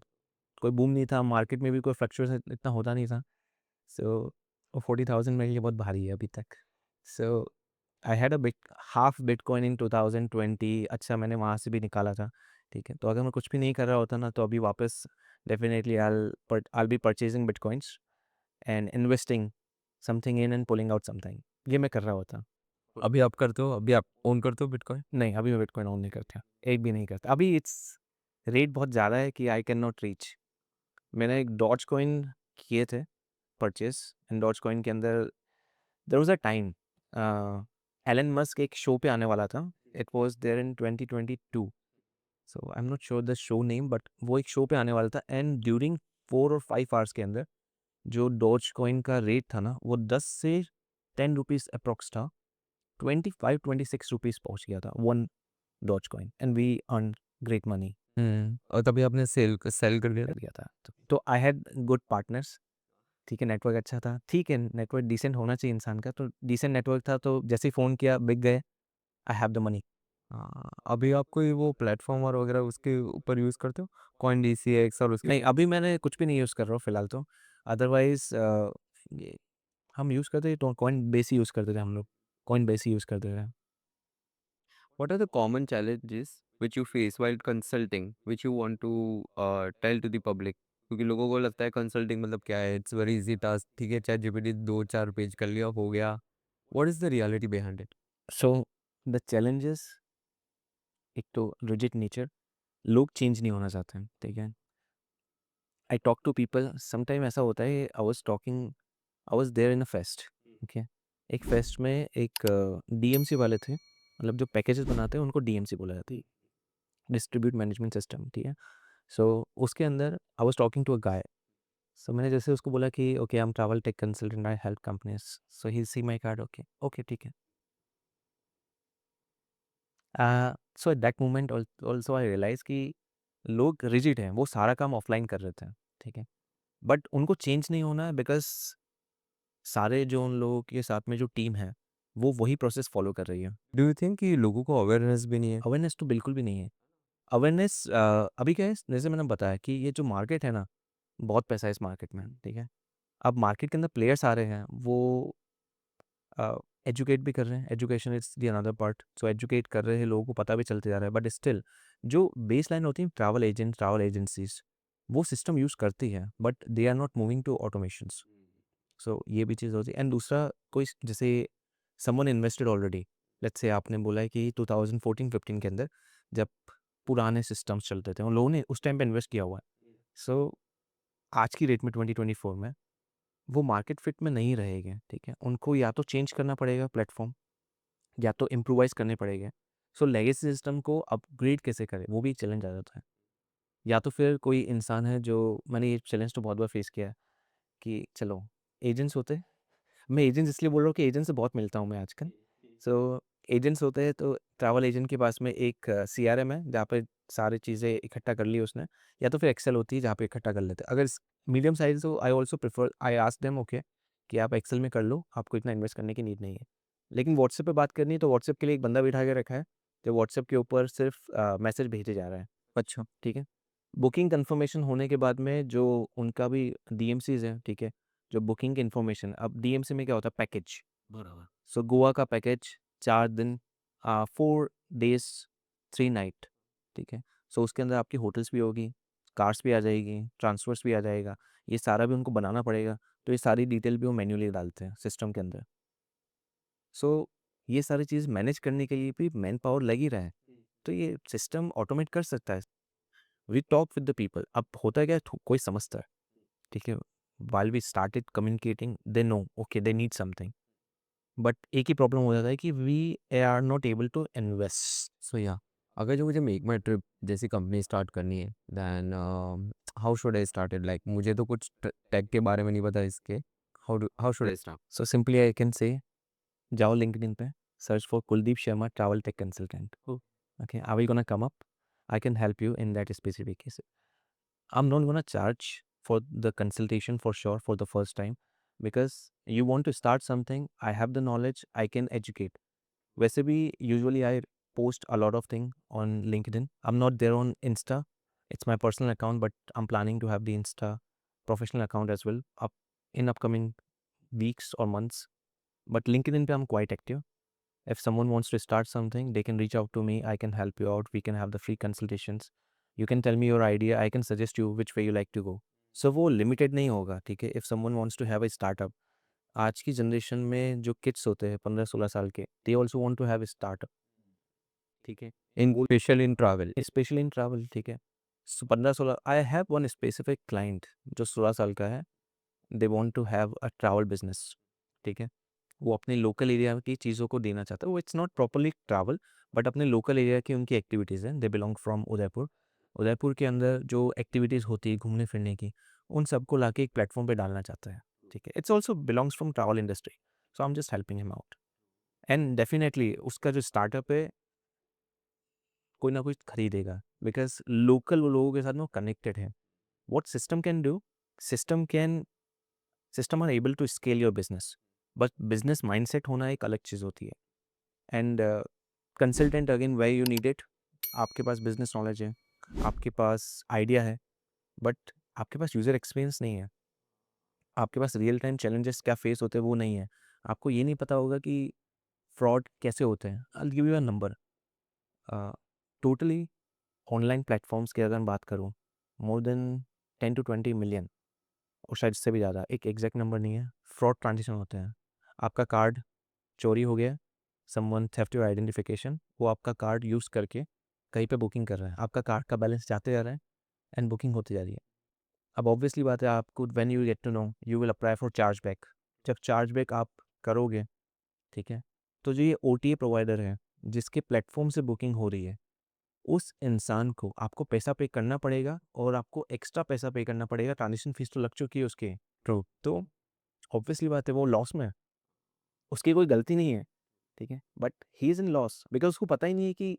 कोई बूम नहीं था, मार्केट में भी कोई फ्लक्चुएशन इतना होता नहीं था। सो वो 40,000 मेरे लिए बहुत भारी है अभी तक। So I had a bit half bitcoin in 2020। अच्छा, मैंने वहाँ से भी निकाला था, ठीक है? तो अगर मैं कुछ भी नहीं कर रहा होता ना, तो अभी वापस definitely I B purchasing bitcoins and investing something in and pulling out something. ये मैं कर रहा होता। अभी आप करते हो? अभी आप ओन करते हो बिटकॉइन? नहीं, अभी मैं बिटकॉइन ओन नहीं करता, एक भी नहीं करता। अभी इट्स रेट बहुत ज़्यादा है कि आई कैन नॉट रीच। मैंने एक डॉज कॉइन किए थे परचेज़, एंड डॉज कॉइन के अंदर there was a time Elon Musk एक शो पे आने वाला था। It was there in 2022, so I am not sure the show name, but वो एक शो पे आने वाला था, एंड ड्यूरिंग 4 और 5 आवर्स के अंदर जो डॉज कॉइन का रेट था ना, वो 10 से 10 रुपीज़ अप्रॉक्स था। 25-26 रुपीज़ पहुँच गया था 1 Dogecoin, and we earned great money और तभी आपने सेल कर दिया था? कर दिया था। तो आई हैड गुड पार्टनर्स, ठीक है, नेटवर्क अच्छा था। ठीक है, नेटवर्क डिसेंट होना चाहिए इंसान का, तो डिसेंट नेटवर्क था, तो जैसे ही फ़ोन किया बिक गए, आई हैव द मनी। हाँ, अभी आप कोई वो प्लेटफ़ॉर्म और वगैरह उसके ऊपर यूज़ करते हो? कॉइनडीसीएक्स और उसके नहीं, अभी मैंने कुछ भी नहीं यूज़ कर रहा हूँ फ़िलहाल तो। अदरवाइज़ ये हम यूज़ करते थे तो कॉइन बेस ही यूज़ करते थे हम लोग। कॉइन बेस ही यूज़ करते थे। What are the common challenges which you face while consulting, which you want to tell to the public? क्योंकि लोगों को लगता है कंसल्टिंग मतलब क्या है? इट्स वेरी ईज़ी टास्क, ठीक है, चैटजीपीटी 2-4 पेज कर लिया, हो गया। What is the reality behind it? So the challenges, एक तो रिजिड नेचर, लोग चेंज नहीं होना चाहते हैं, ठीक है? I talk to people, sometime ऐसा होता है, I was there in a fest, ठीक है? एक फेस्ट में एक डीएमसी वाले थे, मतलब जो पैकेजेस बनाते हैं उनको डीएमसी बोला जाता है, डिस्ट्रीब्यूट मैनेजमेंट सिस्टम, ठीक है? सो उसके अंदर I was talking to a guy. So मैंने जैसे उसको बोला कि okay, I am travel tech consultant, I help companies, so he see my card, okay, okay, ठीक है। So at that moment also I realize कि लोग रिजिड हैं, वो सारा काम ऑफलाइन कर रहे थे, ठीक है? बट उनको चेंज नहीं होना है, बिकॉज़ सारे जो उन लोगों के साथ में जो टीम है, वो वही प्रोसेस फ़ॉलो कर रही है। डू यू थिंक कि लोगों को अवेयरनेस भी नहीं है? अवेयरनेस तो बिल्कुल भी नहीं है। अवेयरनेस अभी क्या है, जैसे मैंने बताया कि ये जो मार्केट है ना, बहुत पैसा है इस मार्केट में, ठीक है? अब मार्केट के अंदर प्लेयर्स आ रहे हैं, वो एजुकेट भी कर रहे हैं, education is the another part, so educate कर रहे हैं, लोगों को पता भी चलते जा रहा है, बट स्टिल जो बेसलाइन होती है ट्रैवल एजेंट, ट्रैवल एजेंसीज़, वो सिस्टम यूज़ करती है, but they are not moving to automations. So ये भी चीज़ होती है, एंड दूसरा कोई जैसे someone invested already, let's say आपने बोला है कि 2014-15 के अंदर जब पुराने सिस्टम्स चलते थे, उन लोगों ने उस टाइम पे इन्वेस्ट किया हुआ है। सो आज की डेट में 2024 में वो मार्केट फिट में नहीं रहेंगे, ठीक है? उनको या तो चेंज करना पड़ेगा प्लेटफ़ॉर्म, या तो इम्प्रोवाइज़ करने पड़ेंगे। सो लेगेसी सिस्टम को अपग्रेड कैसे करें, वो भी एक चैलेंज आ जाता है। या तो फिर कोई इंसान है, जो मैंने ये चैलेंज तो बहुत बार फेस किया है कि चलो एजेंट्स होते हैं, मैं एजेंट्स इसलिए बोल रहा हूँ कि एजेंट से बहुत मिलता हूँ मैं आजकल। सो एजेंट्स होते हैं, तो ट्रैवल एजेंट के पास में एक सीआरएम है जहाँ पे सारी चीज़ें इकट्ठा कर ली उसने, या तो फिर एक्सेल होती है जहाँ पे इकट्ठा कर लेते हैं। अगर मीडियम साइज़ हो, I also prefer, I ask them okay कि आप एक्सेल में कर लो, आपको इतना इन्वेस्ट करने की नीड नहीं है। लेकिन व्हाट्सएप पे बात करनी है, तो व्हाट्सएप के लिए एक बंदा बिठा के रखा है, जो व्हाट्सएप के ऊपर सिर्फ मैसेज भेजे जा रहा है, अच्छा। ठीक है? बुकिंग कन्फर्मेशन होने के बाद में जो उनका भी डीएमसीज़ है, ठीक है? जो बुकिंग इन्फॉर्मेशन, अब डीएमसी में क्या होता है, पैकेज। बराबर। सो गोवा का पैकेज 4 दिन 4 डेज़ 3 नाइट, ठीक है? सो उसके अंदर आपकी होटल्स भी होगी, कार्स भी आ जाएगी, ट्रांसफ़र्स भी आ जाएगा, ये सारा भी उनको बनाना पड़ेगा, तो ये सारी डिटेल भी वो मैन्युअली डालते हैं सिस्टम के अंदर। सो ये सारी चीज़ मैनेज करने के लिए भी मैन पावर लग ही रहा है, तो ये सिस्टम ऑटोमेट कर सकता है। We talk with the people, अब होता है क्या, कोई समझता है, ठीक है? While we started communicating, they know okay, they need something, but एक ही प्रॉब्लम हो जाता है कि we are not able to invest. So या अगर जो मुझे मेक माई ट्रिप जैसी कंपनी स्टार्ट करनी है, then how should I start it? Like मुझे तो कुछ टेक के बारे में नहीं पता इसके। How should I start? So simply I can say, जाओ लिंक्डइन पे, search for Kuldeep Sharma travel tech consultant, okay, I will gonna come up, I can help you in that specific case. I'm not gonna charge for the consultation for sure for the first time, because you want to start something, I have the knowledge, I can educate. वैसे भी usually I post a lot of thing on LinkedIn. I'm not there on Insta. It's my personal account, but I'm planning to have the Insta professional account as well up in upcoming weeks or months. But LinkedIn पे I'm quite active. If someone wants to start something, they can reach out to me. I can help you out. We can have the free consultations. You can tell me your idea. I can suggest you which way you like to go. So वो limited नहीं होगा, ठीक है? If someone wants to have a startup, आज की generation में जो kids होते हैं 15-16 साल के, they also want to have a startup, ठीक है? इन वो special in travel. Specially in travel, ठीक है? So 15-16 I have one specific client जो 16 साल का है, they want to have a travel business, ठीक है? वो अपने लोकल एरिया की चीज़ों को देना चाहता है, वो it's not properly travel but अपने लोकल एरिया की उनकी एक्टिविटीज़ हैं, दे बिलॉन्ग फ्रॉम उदयपुर। उदयपुर के अंदर जो एक्टिविटीज़ होती है घूमने-फिरने की, उन सबको लाके एक प्लेटफ़ॉर्म पे डालना चाहता है, ठीक है? It's also belongs from travel industry, so I am just helping him out and definitely उसका जो स्टार्टअप है, कोई ना कोई खरीदेगा बिकॉज़ लोकल लोगों के साथ में वो कनेक्टेड है। What system can do, system can system are able to scale your business, but business mindset होना एक अलग चीज़ होती है and consultant again where you need it, आपके पास बिज़नेस नॉलेज है, आपके पास आइडिया है, बट आपके पास यूज़र एक्सपीरियंस नहीं है। आपके पास रियल टाइम चैलेंजेस क्या फेस होते हैं वो नहीं है। आपको ये नहीं पता होगा कि फ्रॉड कैसे होते हैं। I will give you a number, a, totally online platforms की अगर मैं बात करूँ, मोर देन 10 टू 20 मिलियन और शायद इससे भी ज़्यादा, एक एग्ज़ैक्ट नंबर नहीं है, फ्रॉड ट्रांज़ैक्शन होते हैं। आपका कार्ड चोरी हो गया, समवन थेफ्ट योर आइडेंटिफिकेशन, वो आपका कार्ड यूज़ करके कहीं पे बुकिंग कर रहा है। आपका कार्ड का बैलेंस जाते जा रहा है एंड बुकिंग होती जा रही है। अब ऑब्वियसली बात है, आपको when you get to know you will apply for chargeback. जब चार्जबैक आप करोगे, ठीक है? तो जो ये ओटीए प्रोवाइडर है, जिसके प्लेटफ़ॉर्म से बुकिंग हो रही है, उस इंसान को आपको पैसा पे करना पड़ेगा और आपको एक्स्ट्रा पैसा पे करना पड़ेगा, ट्रांज़ैक्शन फ़ीस तो लग चुकी है उसकी। ट्रू। तो ऑब्वियसली बात है वो लॉस में है, उसकी कोई गलती नहीं है, ठीक है? But he is in loss because उसको पता ही नहीं है कि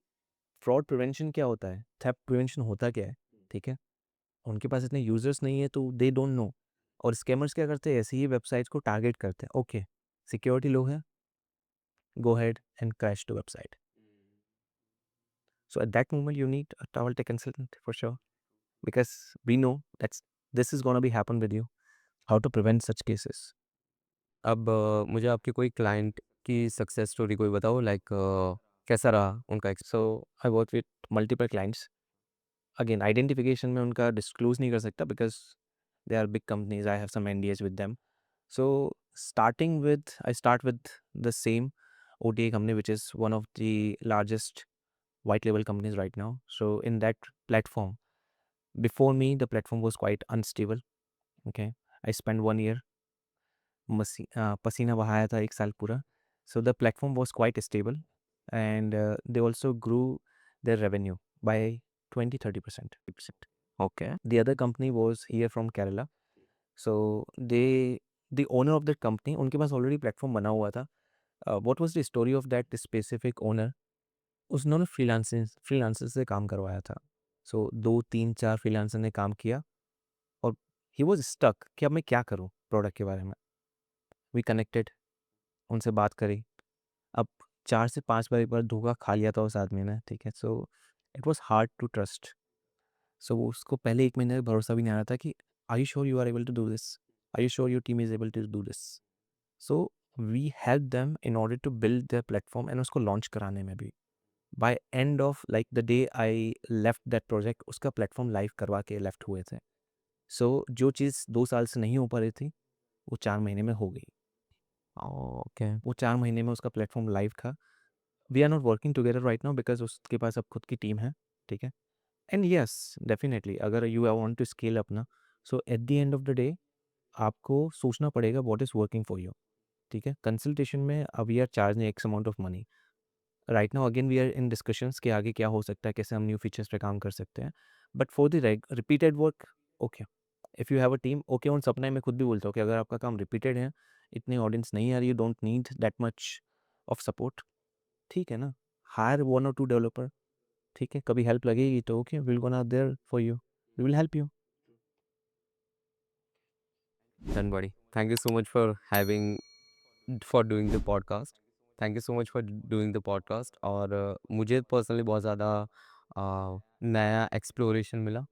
फ्रॉड प्रिवेंशन क्या होता है, थेफ्ट प्रिवेंशन होता क्या है, ठीक है? उनके पास इतने यूज़र्स नहीं है तो दे डोंट नो और स्कैमर्स क्या करते हैं, ऐसी ही वेबसाइट्स को टारगेट करते हैं। ओके, सिक्योरिटी लो है, go ahead and crash the website. So at that moment you need a travel tech consultant for sure because we know that's this is gonna be happen with you. How to prevent such cases. अब मुझे आपके कोई client की success story कोई बताओ, like कैसा रहा उनका So I work with multiple clients. Again, identification में उनका disclose नहीं कर सकता because they are big companies. I have some NDAs with them. So I start with the same OTA company, which is one of the largest white label companies right now. So in that platform, before me, the platform was quite unstable. Okay, I spent 1 year पसीना बहाया था 1 साल पूरा. So the platform was quite stable and they also grew their revenue by 20-30%. Okay. The other company was here from Kerala. So the owner of that company, उनके पास already platform बना हुआ था. What was the story of that specific owner? उन्होंने freelancer से काम करवाया था. So 2-3-4 freelancer ने काम किया और ही वाज स्टक कि अब मैं क्या करूँ प्रोडक्ट के बारे में. वी कनेक्टेड, उनसे बात करी. अब 4 से 5 बार एक बार धोखा खा लिया था उस आदमी ने, ठीक है? So it was hard to trust. So उसको पहले 1 महीने तक भरोसा भी नहीं आ रहा था कि are you sure you are able to do this? Are you sure your team is able to do this? So we help them in order to build their platform and उसको लॉन्च कराने में भी. By end of like the day I left that project, उसका platform live करवा के left हुए थे. सो जो चीज़ 2 साल से नहीं हो पा रही थी, वो 4 महीने में हो गई. ओके। वो 4 महीने में उसका प्लेटफॉर्म लाइव था. We are not working together right now because उसके पास अब खुद की टीम है, ठीक है? एंड येस, डेफिनिटली अगर you want to scale up ना, so at the end of the day आपको सोचना पड़ेगा what is working for you, ठीक है? कंसल्टेशन में we are charging X amount of money. Right now again we are in discussions कि आगे क्या हो सकता है, कैसे हम न्यू फीचर्स पे काम कर सकते हैं. But for the repeated work, okay, if you have a team, okay, उन सपना मैं खुद भी बोलता हूँ कि अगर आपका काम रिपीटेड है, इतनी ऑडियंस नहीं आ रही, you don't need that much of support, ठीक है ना? हायर 1 और 2 डेवलपर, ठीक है? कभी हेल्प लगेगी तो okay, we will gonna there for you, we will help you. Done बड़ी। Thank you so much for having for doing the podcast. Thank you so much for doing the podcast. और मुझे personally बहुत ज़्यादा नया exploration मिला।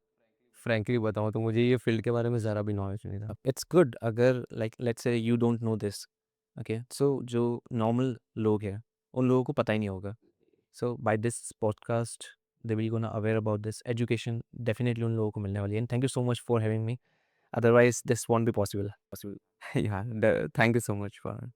Frankly बताऊँ तो मुझे ये फ़ील्ड के बारे में ज़रा भी नॉलेज नहीं था। इट्स गुड अगर like let's say you don't know this, okay? So जो नॉर्मल लोग हैं, उन लोगों को पता ही नहीं होगा. So by this podcast they will gonna aware about this education, definitely उन लोगों को मिलने वाली है. And thank you so much for having me, otherwise this won't be possible. यार ड thank you so much for